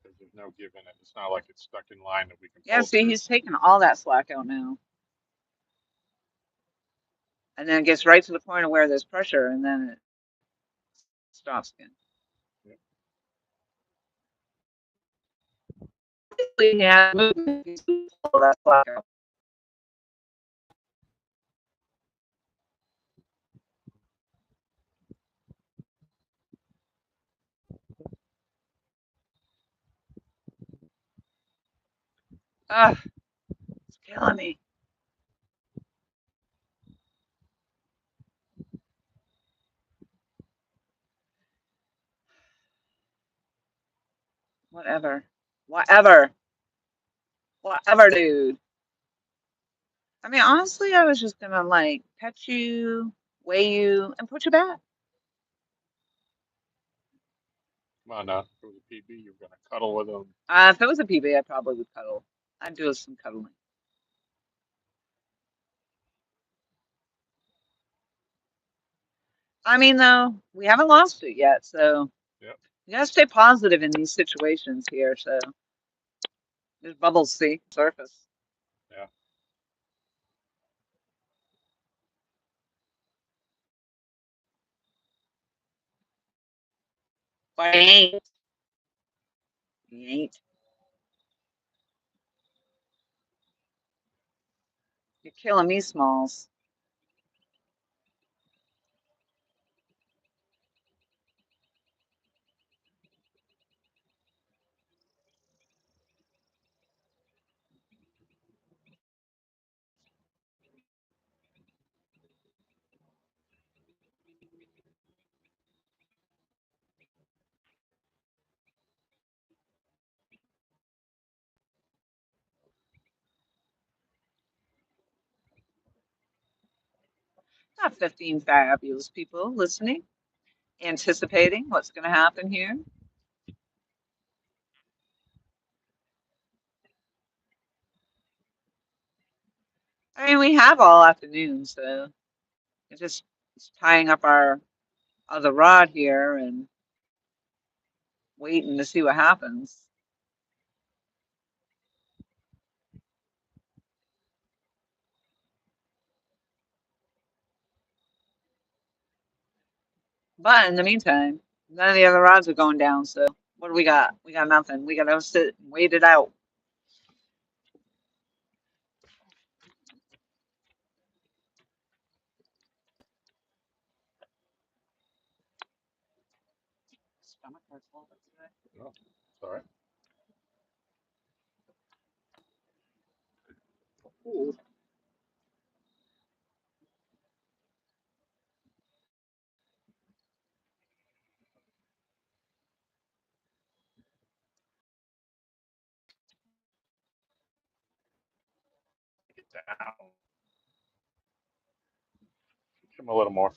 Because there's no give in it. It's not like it's stuck in line that we can Yeah, pull see, through. he's taking all that slack out now. And then it gets right to the point of where there's pressure, and then it stops again. Yep. Yeah, movement. He's all that slack out. Ah, it's killing me. Whatever. Whatever. Whatever, dude. I mean, honestly, I was just gonna like pet you, weigh you, and put you back. Come on now. If it was a PB, you're going to cuddle with him. If it was a PB, I probably would cuddle. I'd do some cuddling. I mean, though, we haven't lost it yet, so Yep. you gotta stay positive in these situations here. So there's bubbles, see, surface. Yeah. But he ain't. He ain't. You're killing me, Smalls. Got 15 fabulous people listening, anticipating what's going to happen here. I mean, we have all afternoon, so it's just tying up our other rod here and waiting to see what happens. But in the meantime, none of the other rods are going down, so what do we got? We got nothing. We got to sit and wait it out. Stomach hurts a little bit today. Oh, sorry. Ooh. Get down. Give him a little more.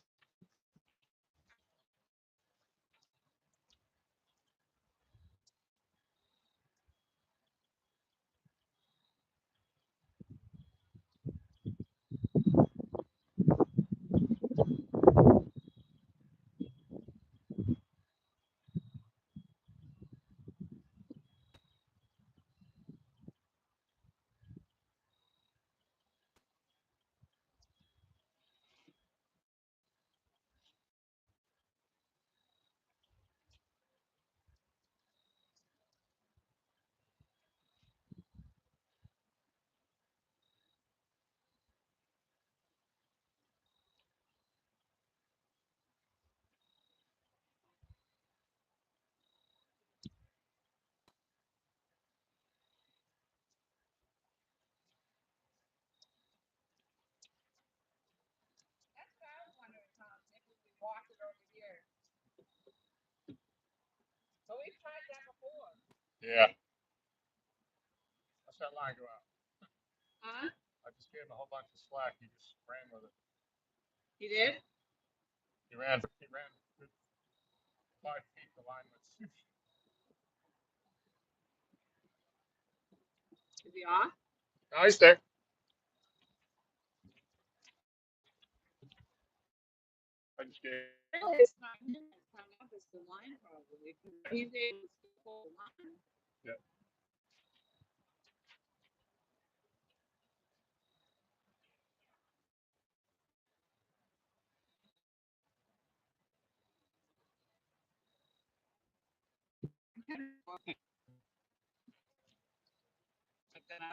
Yeah. What's that line go out? Huh? I just gave him a whole bunch of slack. He just ran with it. You did? He ran. He ran 5 feet. The line went. Is he off? No, he's there. I just gave. Really, it's not him that's hung up. It's the line probably. He's able to pull the line. Yeah.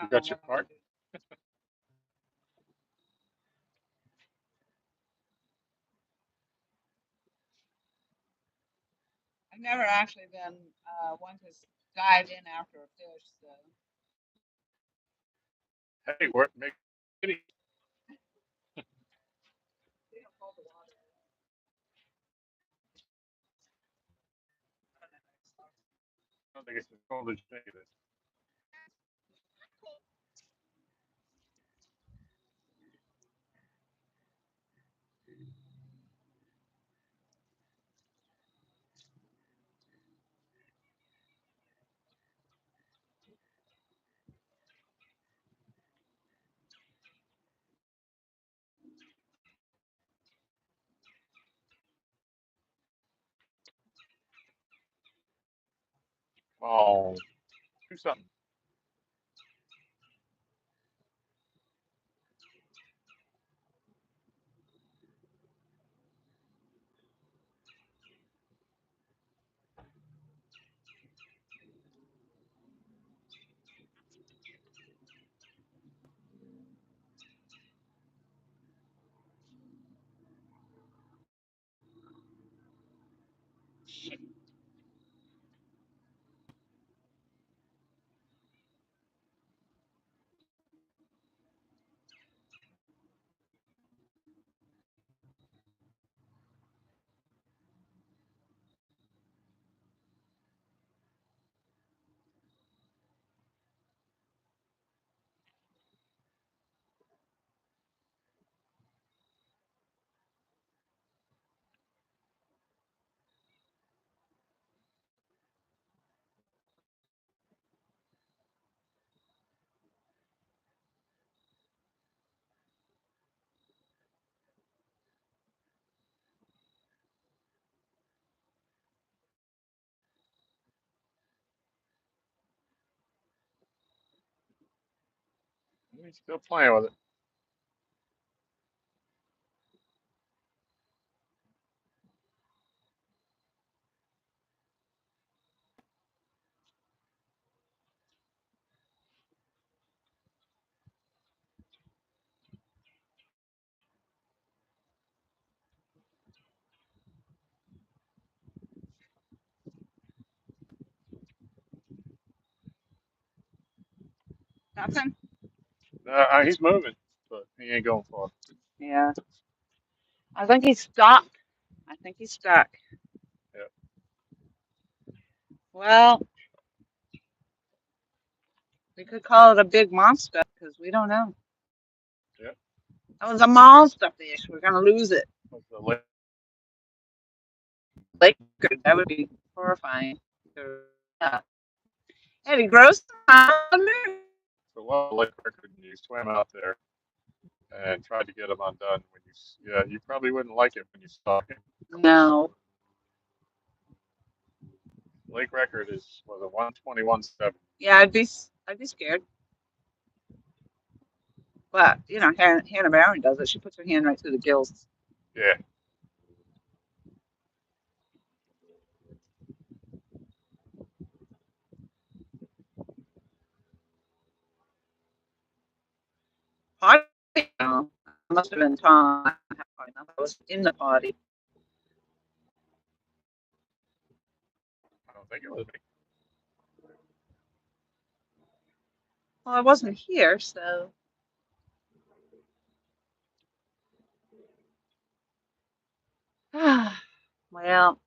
You got your card? I've never actually been one to dive in after a fish, so. Hey, we're make. I don't think it's as cold as you think it is. Oh, do something. He's still playing with it. Nothing? He's moving, but he ain't going far. Yeah. I think he's stuck. I think he's stuck. Yeah. Well, we could call it a big monster because we don't know. Yeah. That was a monster fish. We're gonna lose it. That's the lake. Like that would be horrifying. Yeah. Hey, he grows on there. So what lake record you swam out there and tried to get him undone when you probably wouldn't like it when you saw him. No. Lake record was a 121.7. Yeah, I'd be scared. But you know, Hannah Barron does it. She puts her hand right through the gills. Yeah. Potty. No, it must have been Tom. I was in the potty. I don't think it was me. Well, I wasn't here, so. Well,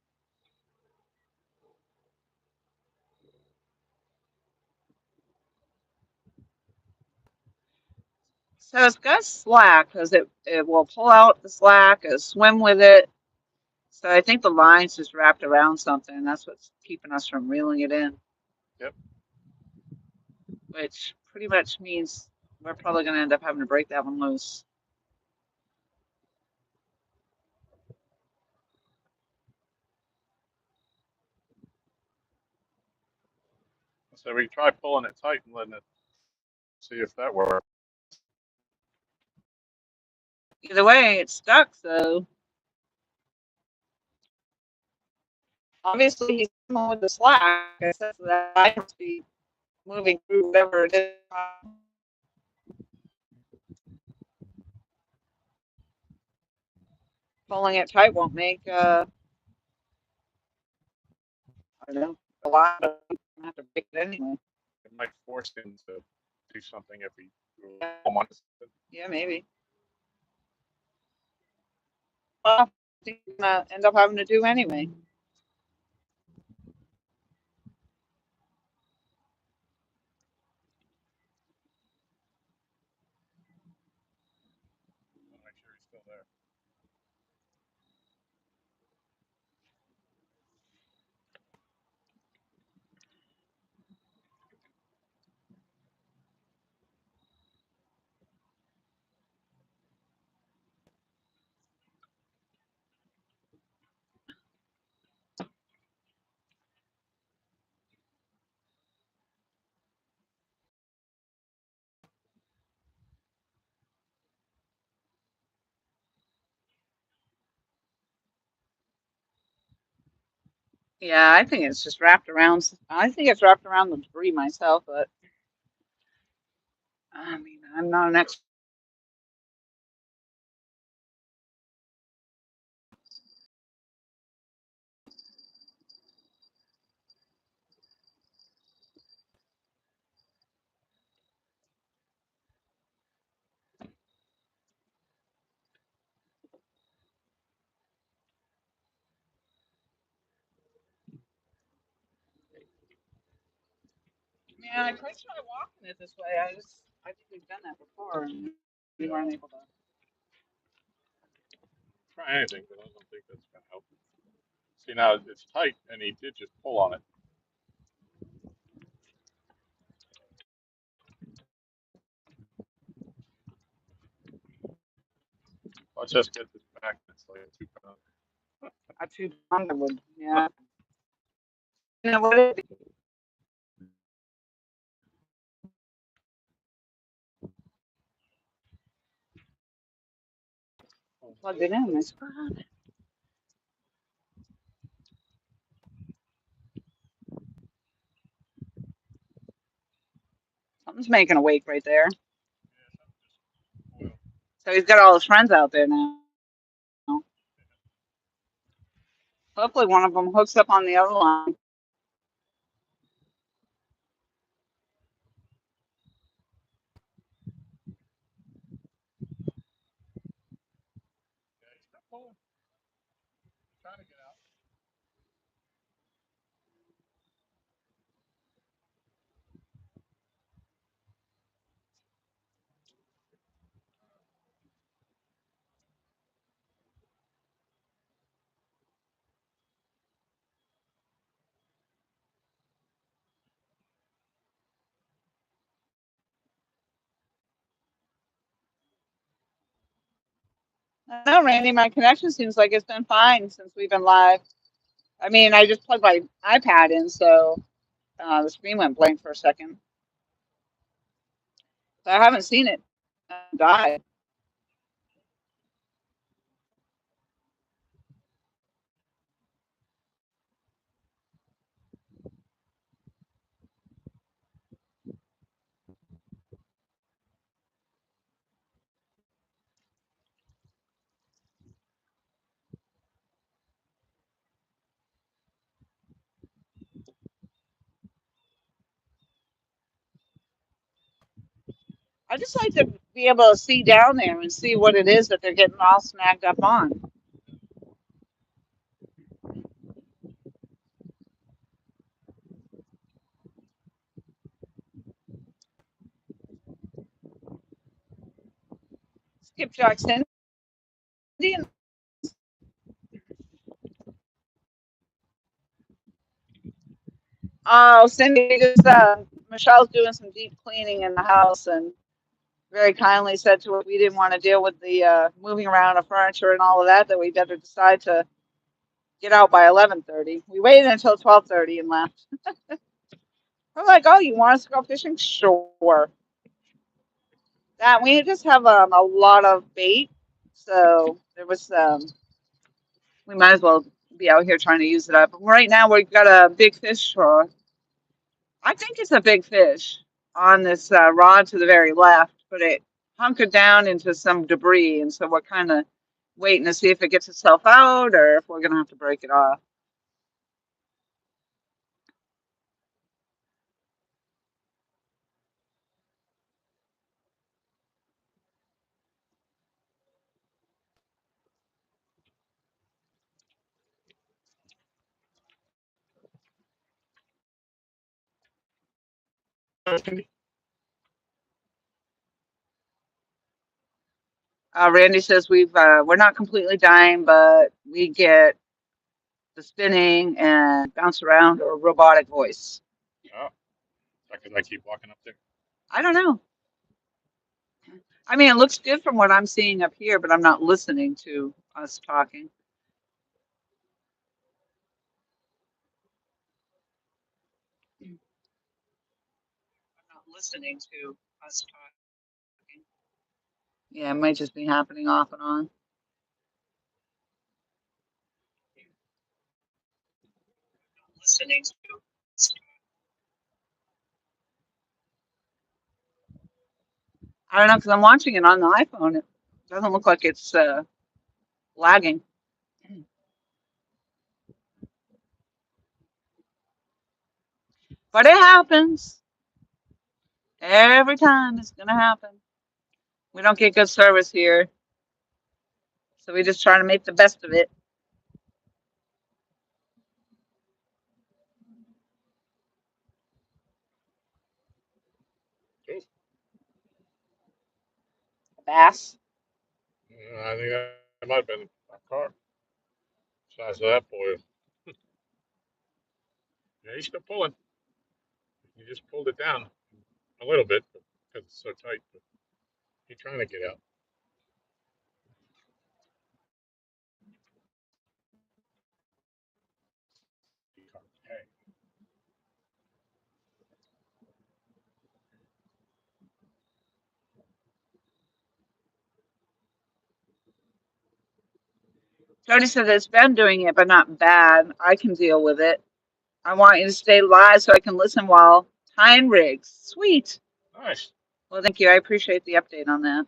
So it's got slack because it will pull out the slack, swim with it. So I think the line's just wrapped around something. That's what's keeping us from reeling it in. Yep. Which pretty much means we're probably going to end up having to break that one loose. So we try pulling it tight and letting it see if that works. Either way, it's stuck, so obviously he's coming with the slack. I said that I must be moving through whatever it is. Pulling it tight won't make, I don't know, a lot of people have to break it anyway. It might force him to do something if he Yeah, wants it. yeah, maybe. Well, he's gonna end up having to do anyway. Make sure he's still there. Yeah, I think it's just wrapped around. I think it's wrapped around the debris myself, but I mean, I'm not an expert. Yeah, I tried walking it this way. I think we've done that before, and we weren't able to. Try anything, but I don't think that's going to help. See, now it's tight, and he did just pull on it. Let's just get this back. It's like a 2 pound. A 2 pounder would, yeah. You know what? It plugged it in. I said, something's making a wake right there. So he's got all his friends out there now. Hopefully, one of them hooks up on the other line. Yeah, he's still pulling. Trying to get out. No, Randy, my connection seems like it's been fine since we've been live. I mean, I just plugged my iPad in, so the screen went blank for a second. So I haven't seen it die. I just like to be able to see down there and see what it is that they're getting all snagged up on. Skipjack Cindy. Oh, Cindy, just Michelle's doing some deep cleaning in the house and very kindly said to us we didn't want to deal with the moving around of furniture and all of that, that we better decide to get out by 11:30. We waited until 12:30 and left. I'm like, oh, you want us to go fishing? Sure. That we just have a lot of bait, so there was we might as well be out here trying to use it up. Right now we've got a big fish for. I think it's a big fish on this rod to the very left, but it hunkered down into some debris, and so we're kind of waiting to see if it gets itself out or if we're gonna have to break it off. Randy says we're not completely dying, but we get the spinning and bounce around or robotic voice. Oh, because I keep walking up there. I don't know. I mean, it looks good from what I'm seeing up here, but I'm not listening to us talking. I'm not listening to us talking. Yeah, it might just be happening off and on. Listening to us. I don't know because I'm watching it on the iPhone. It doesn't look like it's lagging. But it happens. Every time it's going to happen. We don't get good service here. So we just try to make the best of it. Cool. Bass. I think that might have been a car. Size of that boy. Yeah, he's still pulling. He just pulled it down a little bit because it's so tight. But he's trying to get out. Hey. Jody said it's been doing it, but not bad. I can deal with it. I want you to stay live so I can listen while time rigs. Sweet. Nice. Well, thank you. I appreciate the update on that.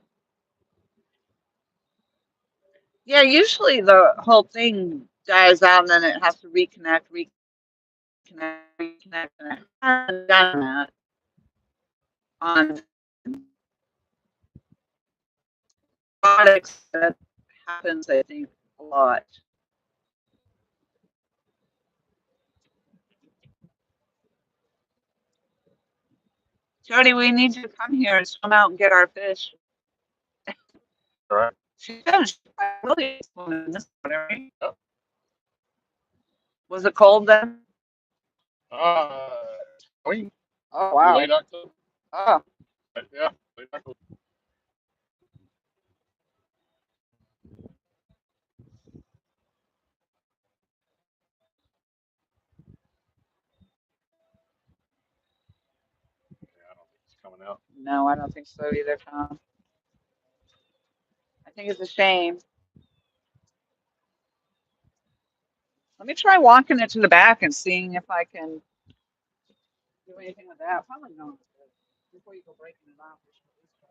Yeah, usually the whole thing dies out and then it has to reconnect, reconnect. And I haven't done that on products. That happens, I think, a lot. Jody, we need you to come here and swim out and get our fish. All right. She does. Really in this water. Yep. Was it cold then? Late Oh wow. October. Oh. Yeah, late October. Yeah, I don't think it's coming out. No, I don't think so either, Tom. I think it's a shame. Let me try walking it to the back and seeing if I can do anything with that. Probably not. Before you go breaking it off, we should at least try.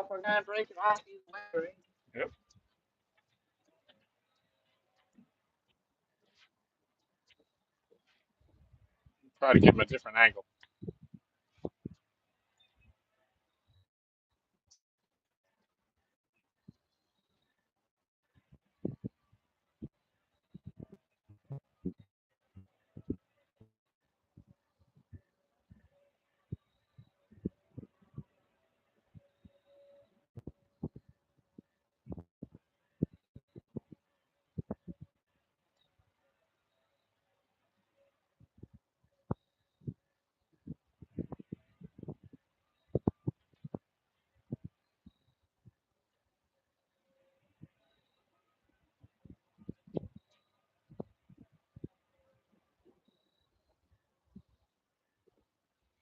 we're gonna break it off either way, right? Yep. Try to give him a different angle.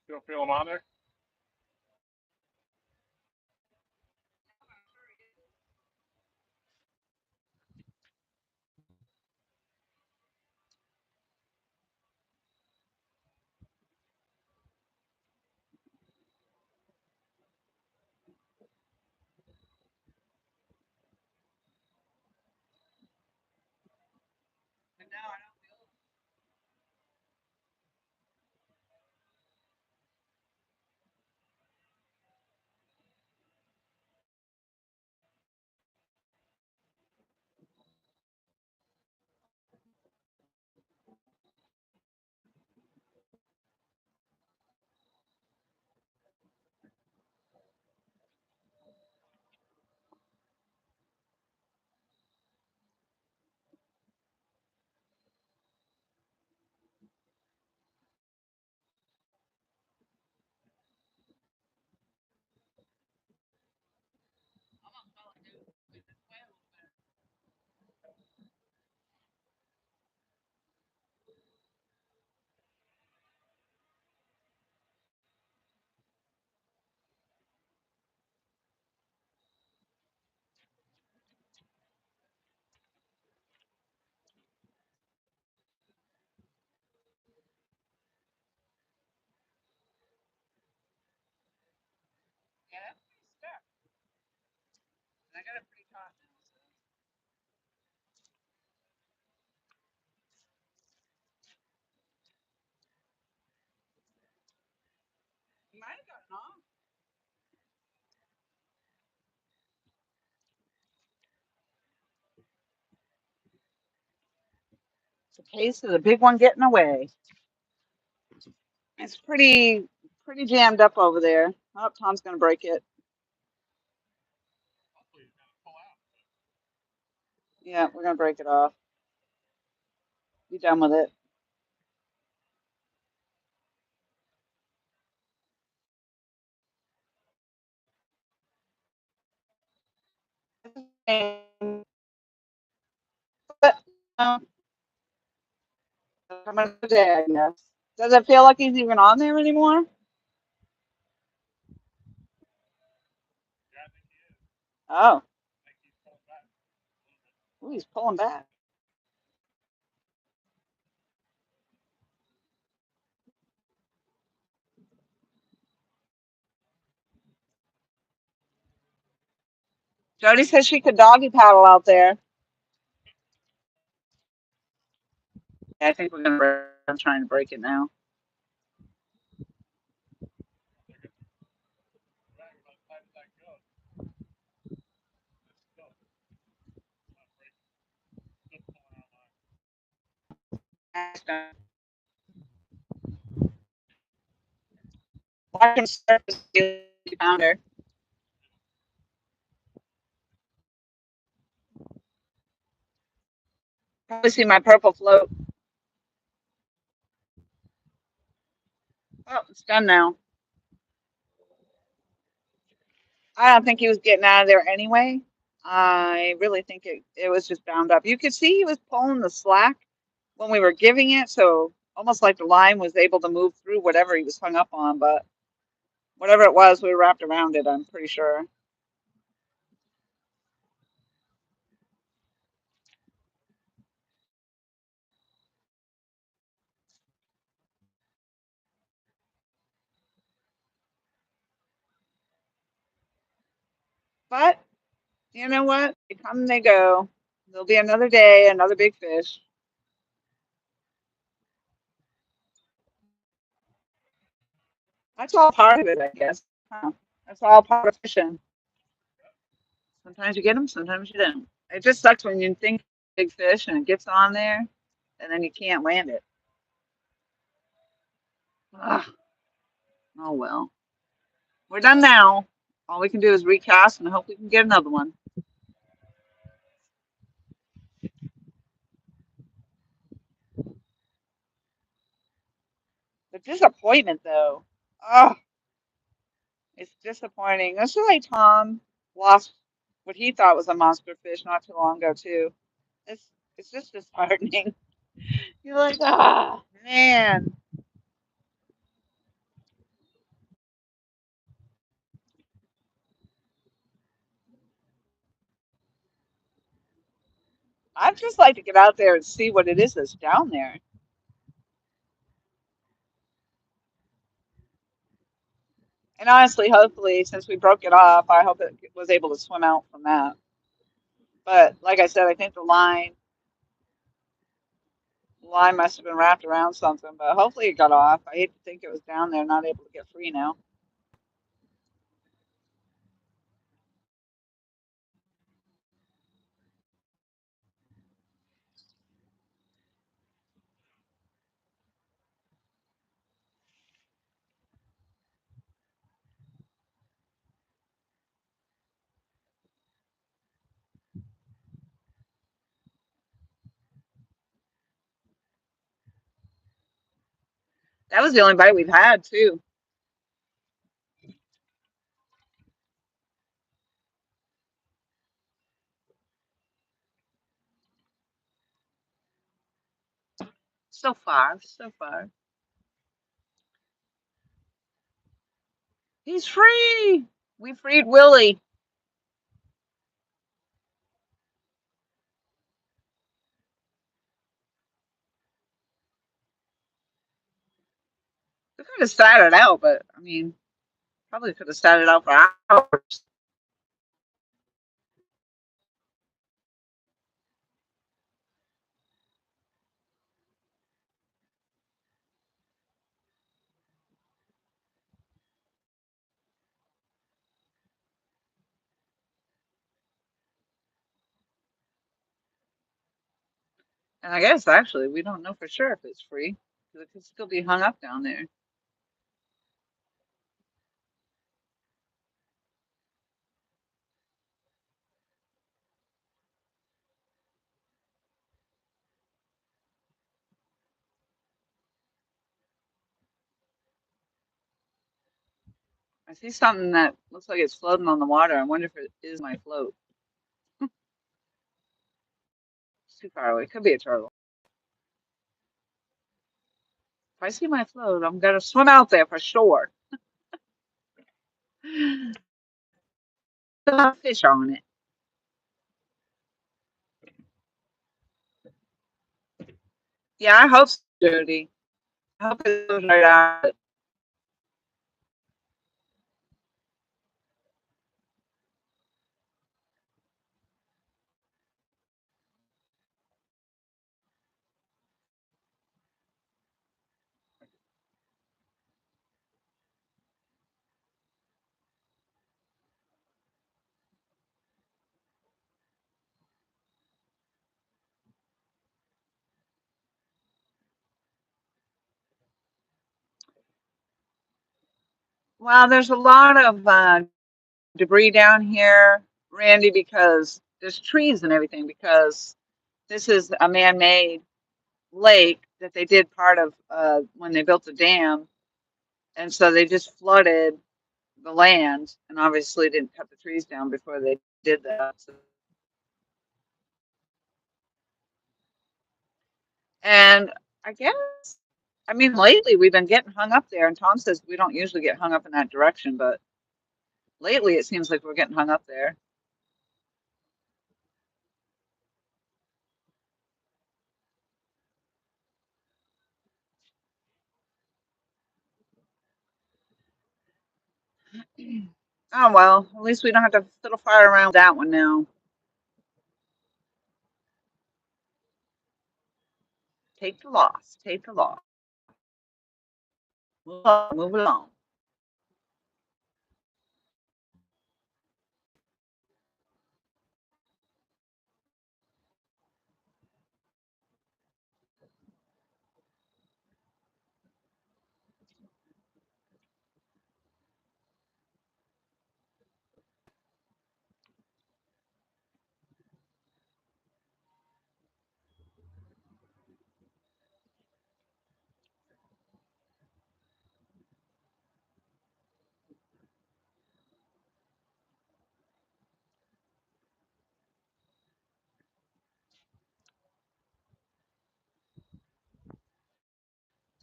Still feel him on there? Yeah, stuck. I got it pretty taut now. You might have gotten off. It's a case of the big one getting away. It's pretty jammed up over there. Oh, Tom's gonna break it. Yeah, we're gonna break it off. Be done with it. But, another day, I guess. Does it feel like he's even on there anymore? Oh, ooh, he's pulling back. Jody says she could doggy paddle out there. Yeah, I think we're gonna. I'm trying to break it now. Watch him surface the pounder. Probably see my purple float. Oh, it's done now. I don't think he was getting out of there anyway. I really think it was just bound up. You could see he was pulling the slack when we were giving it, so almost like the line was able to move through whatever he was hung up on, but whatever it was, we wrapped around it, I'm pretty sure. But you know what? They come and they go. There'll be another day, another big fish. That's all part of it, I guess. Huh. That's all part of fishing. Sometimes you get them, sometimes you don't. It just sucks when you think big fish and it gets on there, and then you can't land it. Ugh. Oh well. We're done now. All we can do is recast and hope we can get another one. The disappointment, though. Oh, it's disappointing. That's just like Tom lost what he thought was a monster fish not too long ago too. It's it's just disheartening. You're like, ah, man. I'd just like to get out there and see what it is that's down there. And honestly, hopefully, since we broke it off, I hope it was able to swim out from that. But like I said, I think the line must have been wrapped around something. But hopefully, it got off. I hate to think it was down there, not able to get free now. That was the only bite we've had too. So far, so far. He's free. We freed Willie. We could have started out, but I mean, probably could have started out for hours. And I guess actually, we don't know for sure if it's free because it could still be hung up down there. I see something that looks like it's floating on the water. I wonder if it is my float. It's too far away. It could be a turtle. If I see my float, I'm gonna swim out there for sure. There's a fish on it. Yeah, I hope so, Jody. I hope it goes right out. Well, there's a lot of debris down here, Randy, because there's trees and everything. Because this is a man-made lake that they did part of when they built the dam, and so they just flooded the land, and obviously didn't cut the trees down before they did that. So, and I guess, I mean, lately we've been getting hung up there, and Tom says we don't usually get hung up in that direction, but lately it seems like we're getting hung up there. Oh well, at least we don't have to fiddle fire around with that one now. Take the loss. Take the loss. Move on. Move along.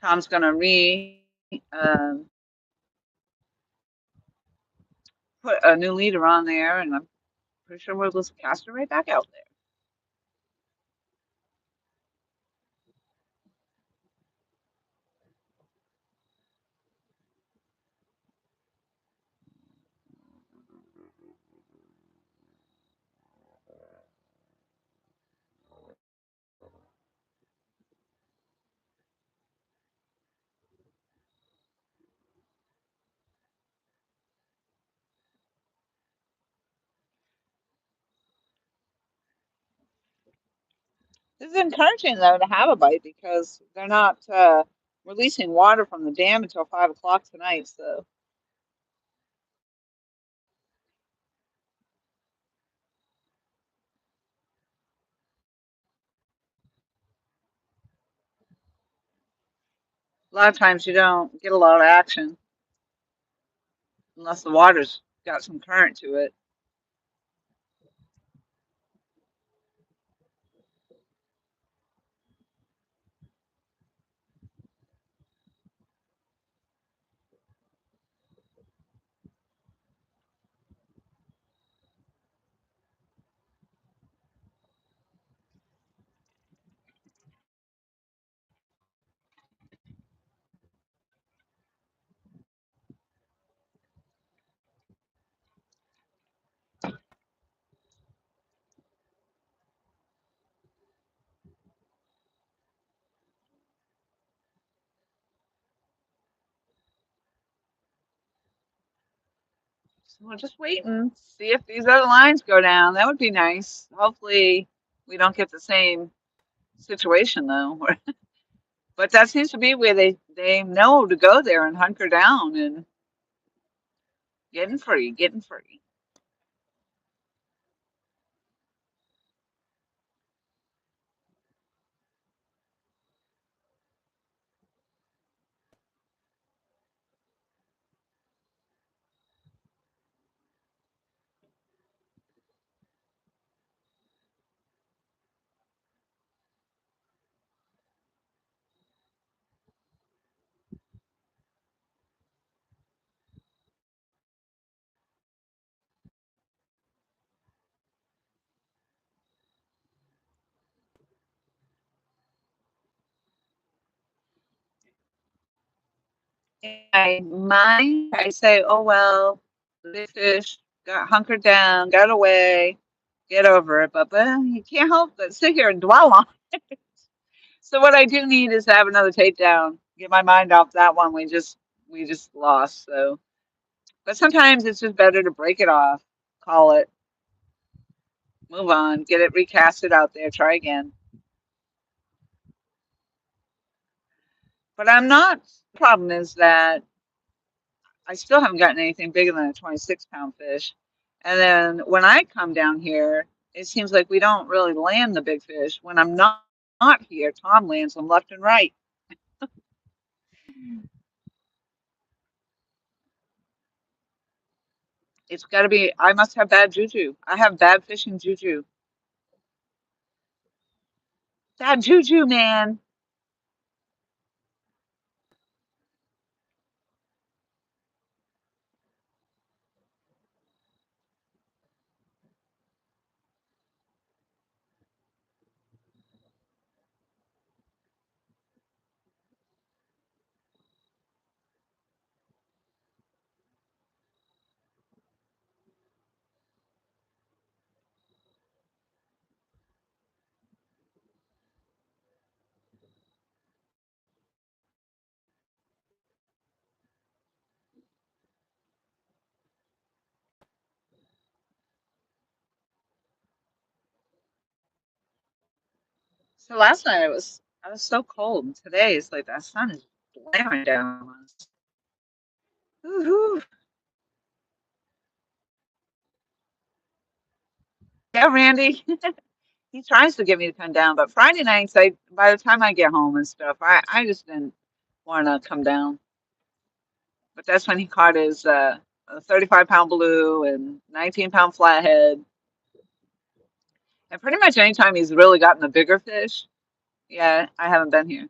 Tom's gonna um, put a new leader on there, and I'm pretty sure we'll just cast her right back out there. This is encouraging though to have a bite because they're not releasing water from the dam until 5 o'clock tonight. So a lot of times you don't get a lot of action unless the water's got some current to it. So we'll just wait and see if these other lines go down. That would be nice. Hopefully we don't get the same situation though. But that seems to be where they know to go there and hunker down and getting free, getting free. In my mind, I say, oh well, the big fish got hunkered down, got away, get over it. But you can't help but sit here and dwell on. So what I do need is to have another takedown, get my mind off that one. We just lost. So, but sometimes it's just better to break it off, call it, move on, get it recasted out there, try again. But I'm not. The problem is that I still haven't gotten anything bigger than a 26-pound fish. And then when I come down here, it seems like we don't really land the big fish. When I'm not here, Tom lands them left and right. It's got to be, I must have bad juju. I have bad fishing juju. Bad juju, man. So last night I was so cold. And today it's like that sun is blaring down on us. Woo-hoo. Yeah, Randy. He tries to get me to come down, but Friday nights, by the time I get home and stuff, I just didn't want to come down. But that's when he caught his 35-pound blue and 19-pound flathead, and pretty much anytime he's really gotten a bigger fish. Yeah, I haven't been here.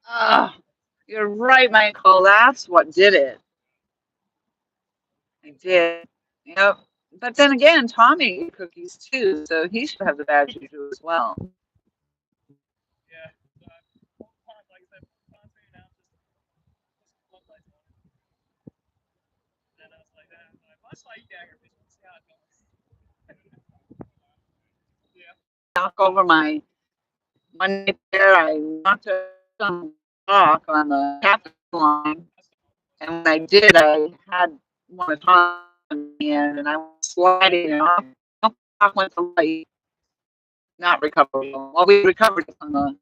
Oh, you're right, Michael. That's what did it. I did. Yep. But then again, Tommy ate cookies too, so he should have the bad juju as well. Knock over my one night there. I knocked over on the rock on the captain line, and when I did, I had one of Tommy in the end, and I was sliding and off. Off went the light, not recoverable. Well, we recovered it from the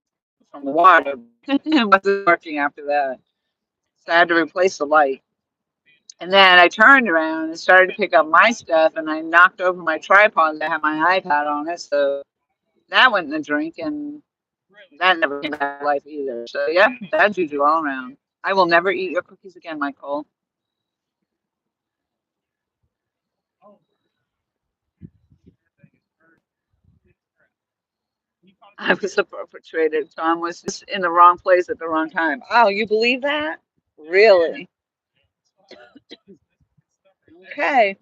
water. It wasn't working after that, so I had to replace the light. And then I turned around and started to pick up my stuff, and I knocked over my tripod that had my iPad on it. So that went in the drink, and that never came back to life either. So yeah, bad juju all around. I will never eat your cookies again, Michael. I was the perpetrator. Tom was just in the wrong place at the wrong time. Oh, you believe that? Really? Okay.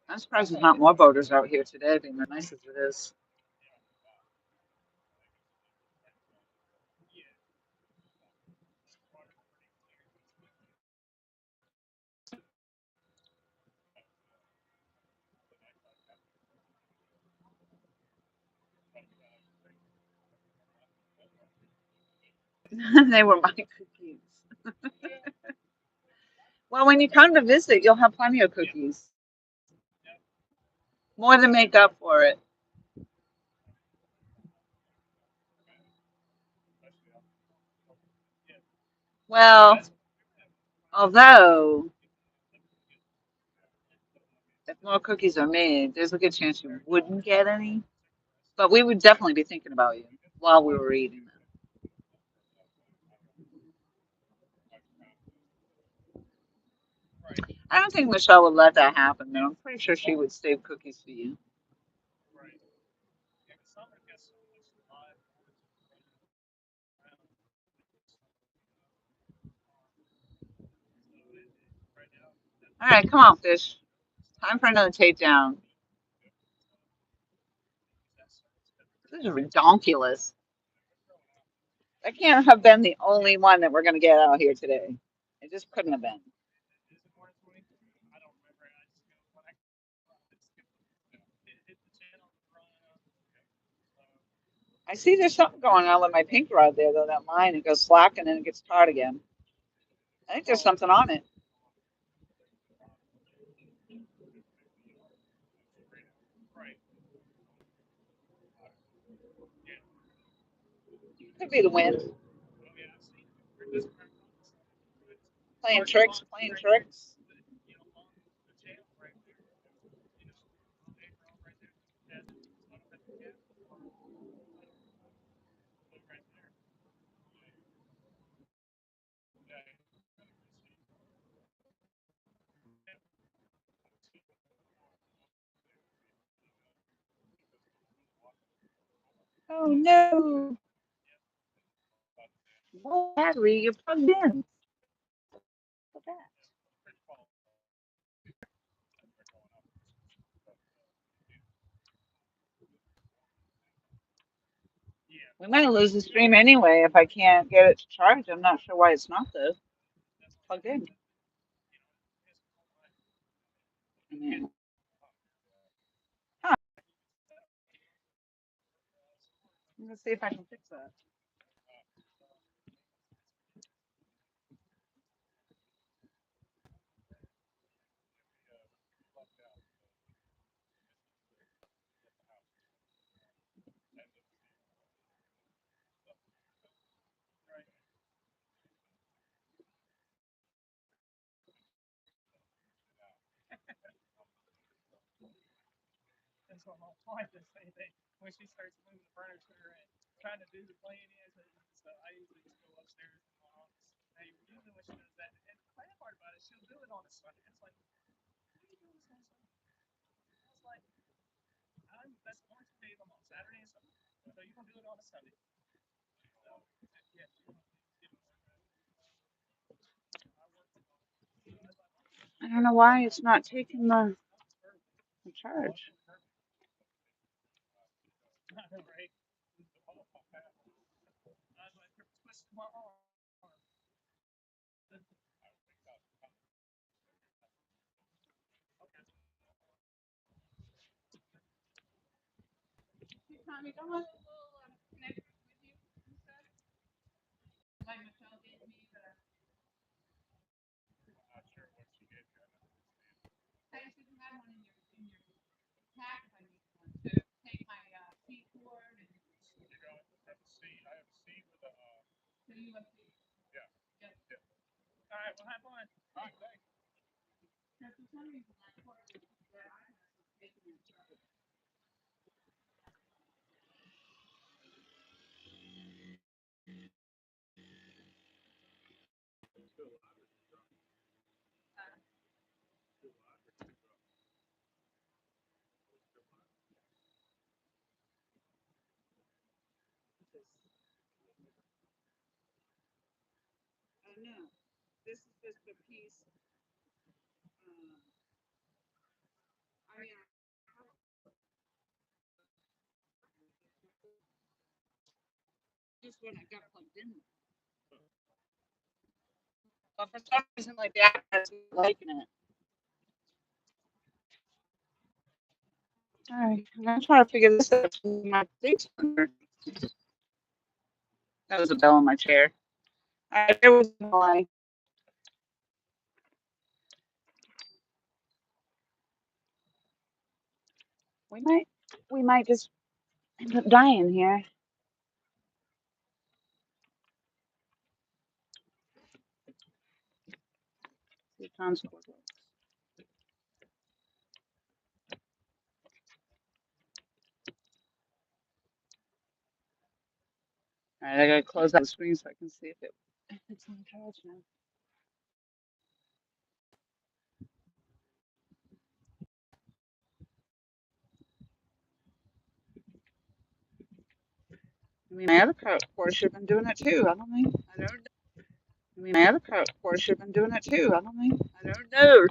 I'm surprised there's not more boaters out here today, being as nice as it is. They were my cookies. Well, when you come to visit, you'll have plenty of cookies. More than make up for it. Well, although if more cookies are made, there's a good chance you wouldn't get any. But we would definitely be thinking about you while we were eating them. I don't think Michelle would let that happen, though. I'm pretty sure she would save cookies for you. All right, come on, fish. Time for another takedown. This is redonkulous. That can't have been the only one that we're going to get out here today. It just couldn't have been. I see there's something going on with my pink rod there, though, that line. It goes slack and then it gets taut again. I think there's something on it. Could be the wind. Playing tricks, playing tricks. Oh no. No battery, you're plugged in. Look at that. We might lose the stream anyway if I can't get it to charge. I'm not sure why it's not though. Plugged in. Yeah. Huh. Let's see if I can fix that. I don't know why it's not taking the charge. I know. This is just a piece. I mean, just when I got plugged in. But for some reason, like that, I was liking it. All right, I'm gonna try to figure this out. My thing's under. That was a bell in my chair. All right, there was no lie. We might just end up dying here. See if Tom's cord works. All right, I gotta close out the screen so I can see if it's on charge now. I mean, my other cord should have been doing it too. I don't know. I mean, my other cord should have been doing it too. I don't know. I don't know.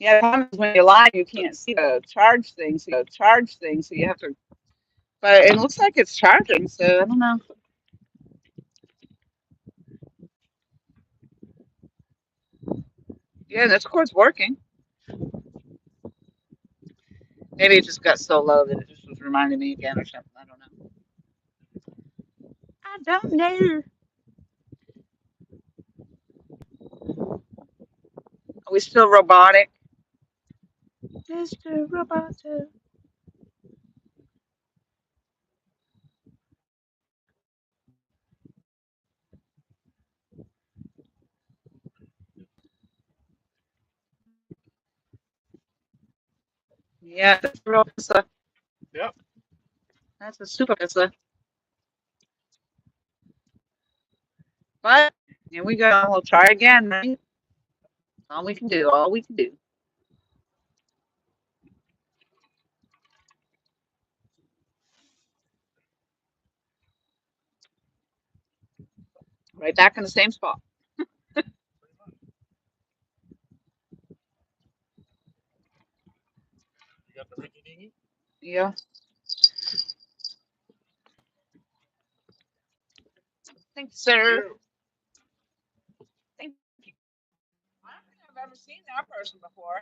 Yeah, the problem is when you're live, you can't see the charge thing. So you have to. But it looks like it's charging, so I don't know. Yeah, this cord's working. Maybe it just got so low that it just was reminding me again or something. I don't know. I don't know. Are we still robotic? Mr. Roboto. Yeah, that's a real pizza. Yep. That's a super pizza. But here we go. We'll try again, right? All we can do. All we can do. Right back in the same spot. You got the Ricky Dingy? Yeah. Thank you, sir. Thank you. I don't think I've ever seen that person before.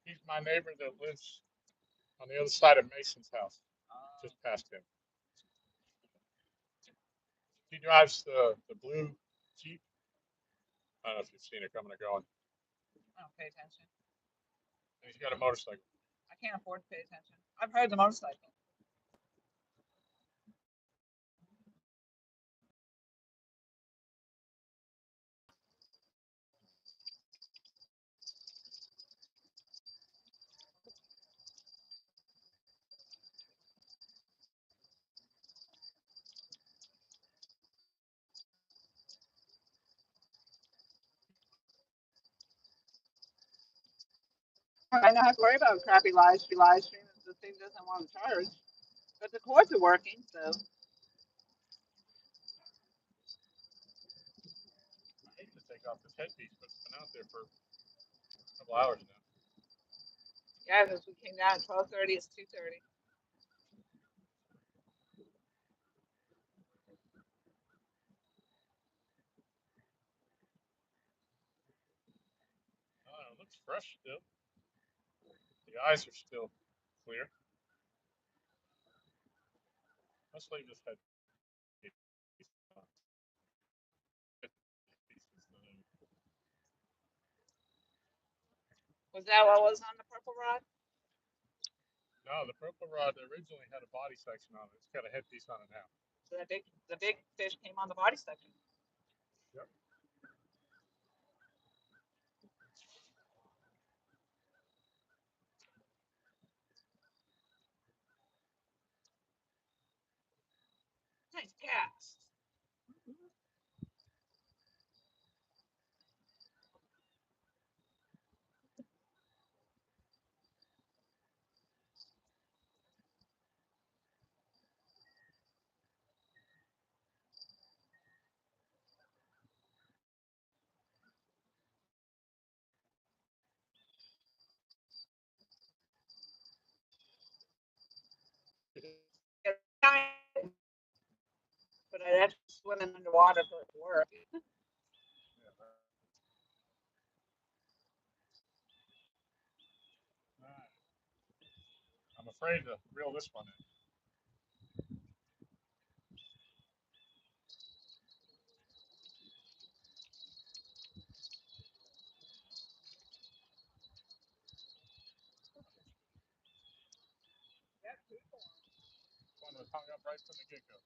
He's my neighbor that lives on the other side of Mason's house, just past him. He drives the blue Jeep. I don't know if you've seen it coming or going. I don't pay attention. And he's got a motorcycle. I can't afford to pay attention. I've heard the motorcycle. I don't have to worry about crappy live stream if the thing doesn't want to charge. But the cords are working, so. I hate to take off this headpiece, but it's been out there for a couple hours now. Yeah, because we came down at 12:30. It's 2:30. Oh, it looks fresh still. The eyes are still clear. Let's leave this headpiece on. Was that what was on the purple rod? No, the purple rod originally had a body section on it. It's got a headpiece on it now. So the big fish came on the body section. Yep. Nice cast. But I'd have to swim in underwater for it to work. I'm afraid to reel this one in. One was hung up right from the get-go.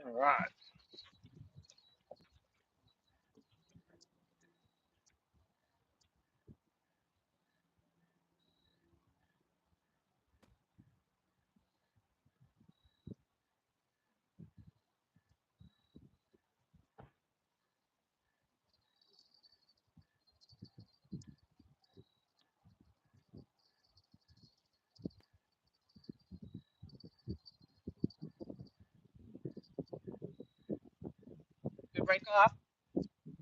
All right. break off?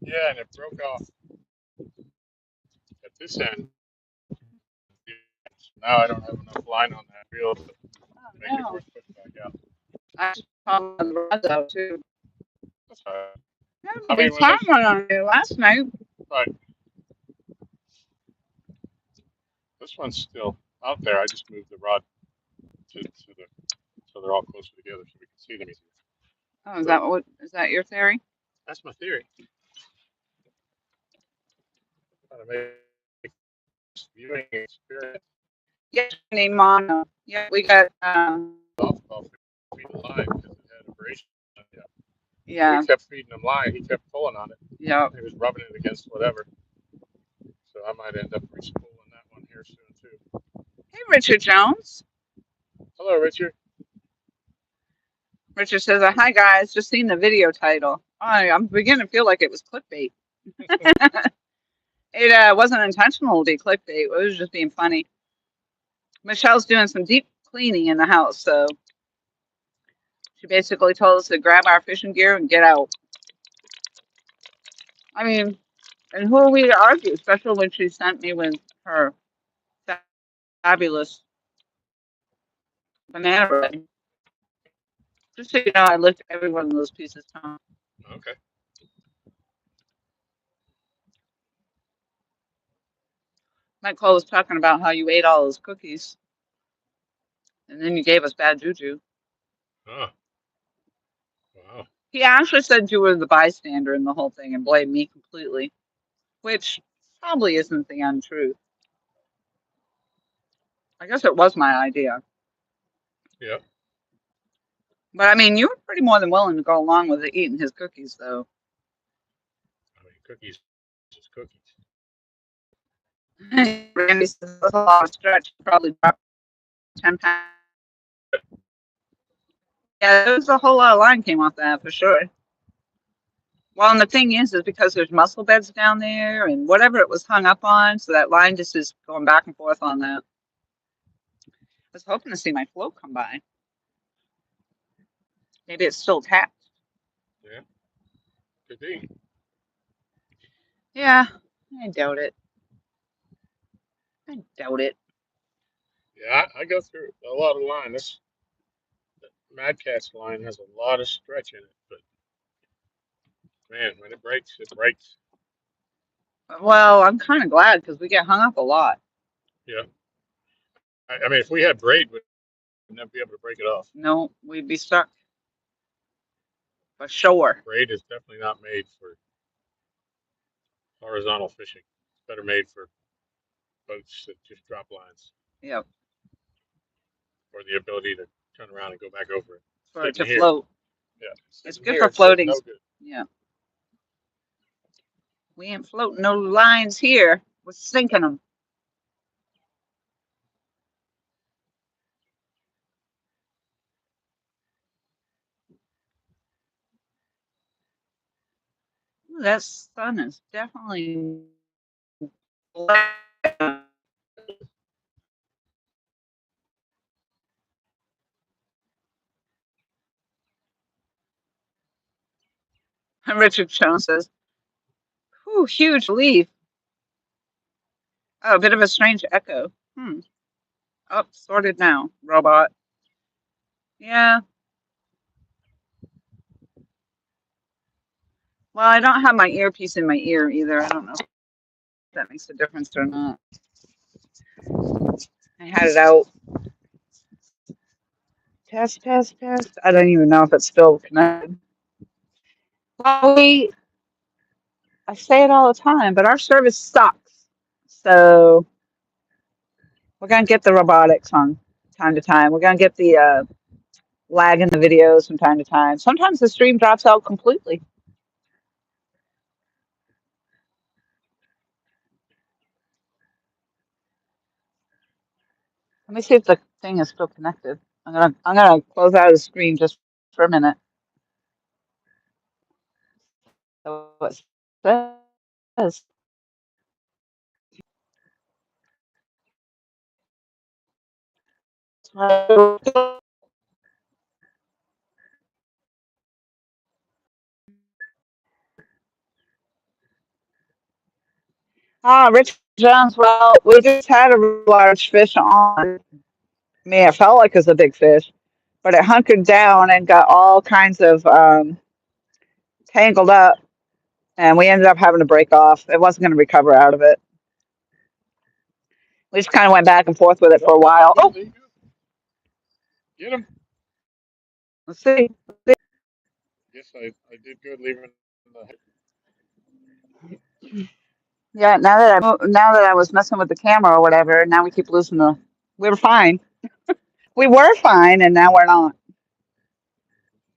Yeah, and it broke off at this end. Now I don't have enough line on that reel to make it No. worth putting back out. I just found the rods out too. That's all right. I I had a mean, good time on it last night. right, this one's still out there. I just moved the rod to the so they're all closer together so we can see them easier. Oh, is that your theory? That's my theory. How to make viewing experience Yeah, named Mono. Yeah, we got off feeding line because it had abrasion. Yeah. yeah, We kept feeding him line. He kept pulling on it. yeah. He was rubbing it against whatever. So I might end up re-spooling that one here soon too. Hey, Richard Jones. Hello, Richard. Richard says, "Hi guys, just seen the video title. I'm beginning to feel like it was clickbait. It wasn't intentional to be clickbait. It was just being funny. Michelle's doing some deep cleaning in the house, so she basically told us to grab our fishing gear and get out. I mean, and who are we to argue, especially when she sent me with her fabulous banana bread. Just so you know, I licked every one of those pieces. Okay. Mike Cole was talking about how you ate all those cookies, and then you gave us bad juju. Oh, wow. He actually said you were the bystander in the whole thing and blamed me completely, which probably isn't the untruth. I guess it was my idea. Yeah. But I mean, you were pretty more than willing to go along with it, eating his cookies, though. I mean, cookies, just cookies. Randy says that's a lot of stretch. Probably dropped 10 pounds. Yeah, there was a whole lot of line came off that for sure. Well, and the thing is because there's muscle beds down there and whatever it was hung up on, so that line just is going back and forth on that. I was hoping to see my float come by. Maybe it's still tapped. Yeah. Could be. Yeah, I doubt it. I doubt it. Yeah, I go through a lot of line. This Mad Catz line has a lot of stretch in it, but man, when it breaks, it breaks. Well, I'm kind of glad because we get hung up a lot. Yeah. I mean, if we had braid, we'd never be able to break it off. No, we'd be stuck. For sure. Braid is definitely not made for horizontal fishing. It's better made for boats that just drop lines Yep. or the ability to turn around and go back over it. For it to Sitting here, float. yeah. It's Sitting good here, for it's sitting floating. no good. Yeah. We ain't floating no lines here. We're sinking them. Ooh, that sun is definitely Richard Jones says, "Whew, huge relief. Oh, a bit of a strange echo. Oh, sorted now, robot. Yeah. Well, I don't have my earpiece in my ear either. I don't know if that makes a difference or not. I had it out. Test, test, test. I don't even know if it's still connected. Well, I say it all the time, but our service sucks. So we're gonna get the robotics on time to time. We're gonna get the lag in the videos from time to time. Sometimes the stream drops out completely. Let me see if the thing is still connected. I'm gonna close out of the screen just for a minute. So it says. Richard Jones. Well, we just had a really large fish on. I mean, it felt like it was a big fish, but it hunkered down and got all kinds of tangled up, and we ended up having to break off. It wasn't going to recover out of it. We just kind of went back and forth with it for a while. Oh, Get him. let's see. Yes, I did good leaving the. Yeah, now that I was messing with the camera or whatever, now we keep losing the. We were fine. We were fine, and now we're not.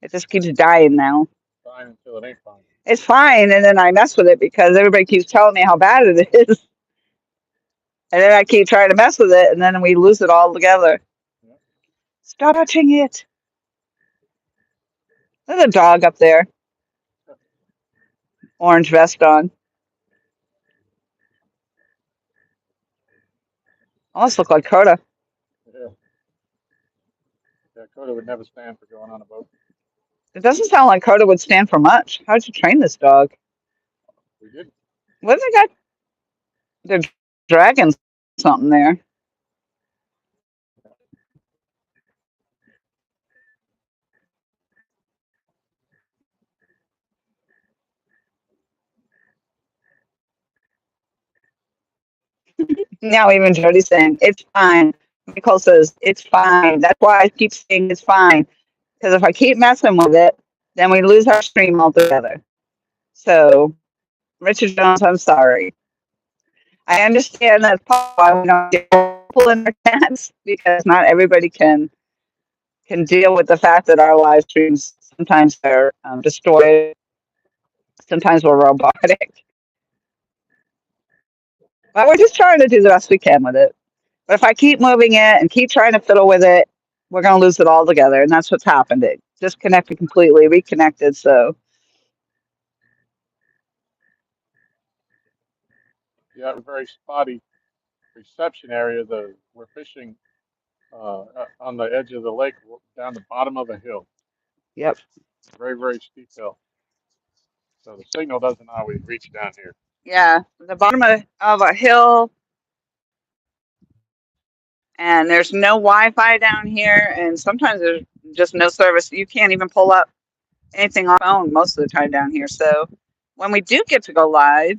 It just keeps dying now. Fine until it ain't fine. It's fine, and then I mess with it because everybody keeps telling me how bad it is, and then I keep trying to mess with it, and then we lose it all together. Yeah. Stop touching it. There's a dog up there, orange vest on. Almost look like Coda. Yeah. Yeah, Coda would never stand for going on a boat. It doesn't sound like Coda would stand for much. How'd you train this dog? We did. What have they got? They're dragging something there. Now even Jody's saying, it's fine. Nicole says, it's fine. That's why I keep saying it's fine. Because if I keep messing with it, then we lose our stream altogether. So, Richard Jones, I'm sorry. I understand that's why we don't get people in our chats because not everybody can deal with the fact that our live streams sometimes are destroyed, sometimes we're robotic. But we're just trying to do the best we can with it. But if I keep moving it and keep trying to fiddle with it, we're going to lose it all together. And that's what's happened. It disconnected completely, reconnected. So, Yeah, very spotty reception area. We're fishing on the edge of the lake down the bottom of a hill. yep. Very, very steep hill. So the signal doesn't always reach down here. Yeah. The bottom of a hill, and there's no Wi-Fi down here. And sometimes there's just no service. You can't even pull up anything on phone most of the time down here. So, when we do get to go live,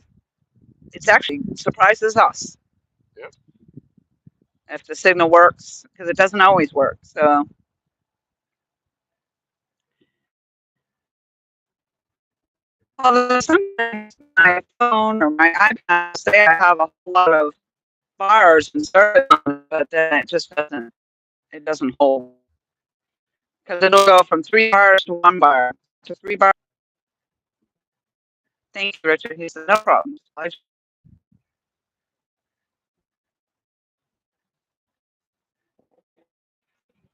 it's actually surprises us Yep. if the signal works because it doesn't always work. So, although sometimes my phone or my iPad say I have a whole lot of bars and service on it, but then it doesn't hold because it'll go from 3 bars to 1 bar to 3 bars. Thank you, Richard. He said, no problem.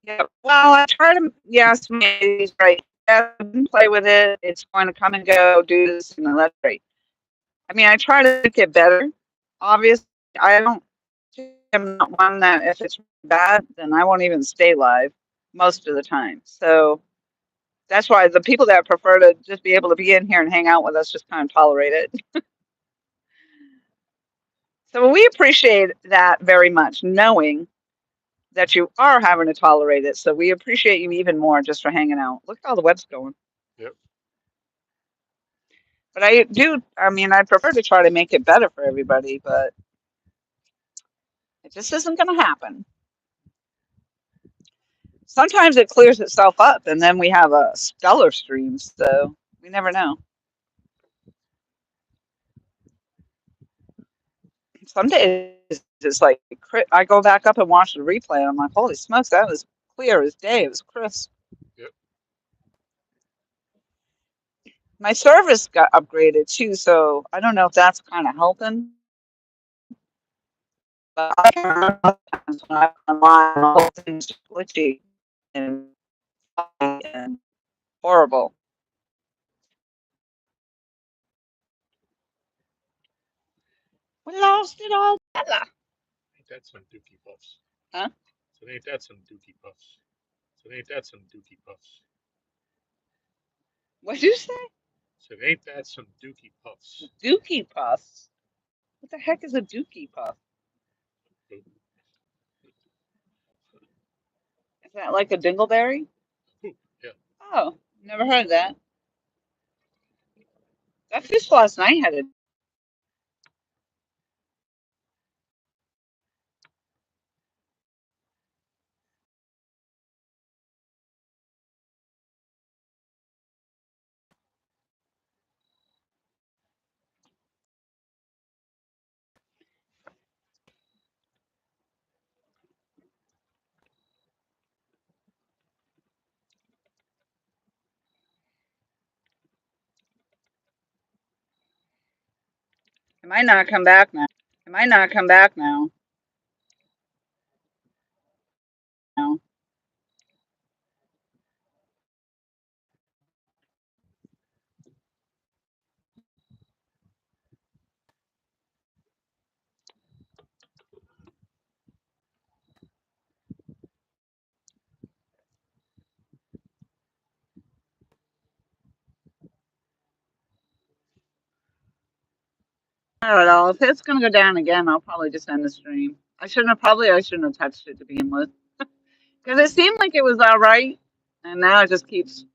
Yeah, well, I try to, yes, maybe he's right. Yeah, I can play with it. It's going to come and go, do this, and that's great. I mean, I try to make it better. Obviously, I don't, I'm not one that if it's bad, then I won't even stay live most of the time. So that's why the people that prefer to just be able to be in here and hang out with us just kind of tolerate it. So we appreciate that very much, knowing that you are having to tolerate it. So we appreciate you even more just for hanging out. Look at all the webs going. Yep. But I mean, I prefer to try to make it better for everybody, but it just isn't going to happen. Sometimes it clears itself up and then we have a stellar stream. So we never know. Some days it's like, I go back up and watch the replay and I'm like, holy smokes, that was clear as day. It was crisp. Yep. My service got upgraded too, so I don't know if that's kind of helping. But I can remember times when I've gone live and the whole thing's glitchy and foggy and horrible. We lost it all together. Ain't that some dookie puffs? Huh? So ain't that some dookie puffs? So ain't that some dookie puffs? What'd you say? So ain't that some dookie puffs? Dookie puffs. What the heck is a dookie puff? Is that like a dingleberry? Yeah. Oh, never heard of that. That fish last night had a. It might not come back now. It might not come back now. No. Not at all. If it's gonna go down again, I'll probably just end the stream. I shouldn't have touched it to begin with. Because it seemed like it was all right. And now it just keeps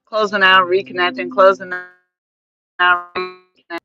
closing out, reconnecting, closing out, reconnecting.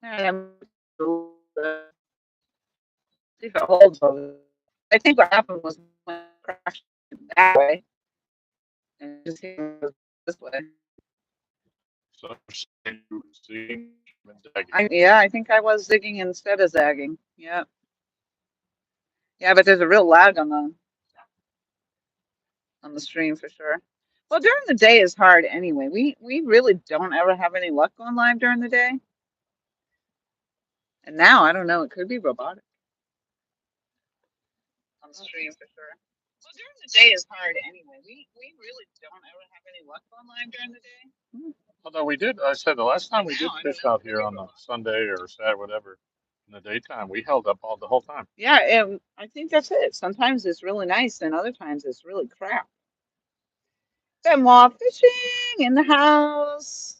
See if it holds. I think what happened was when it crashed that way and just came this way. So Yeah, I think I was zigging instead of zagging. Yeah. Yeah, but there's a real lag on the stream for sure. Well, during the day is hard anyway. We really don't ever have any luck going live during the day. And now I don't know, it could be robotic on the stream for sure. Well, during the day is hard anyway. We really don't ever have any luck going live during the day. although we did, I said the last time we Now did I don't fish know, out it could here be on the robotic. Sunday or Saturday, whatever, in the daytime, we held up all the whole time. Yeah, and I think that's it. Sometimes it's really nice, and other times it's really crap. Benoit fishing in the house.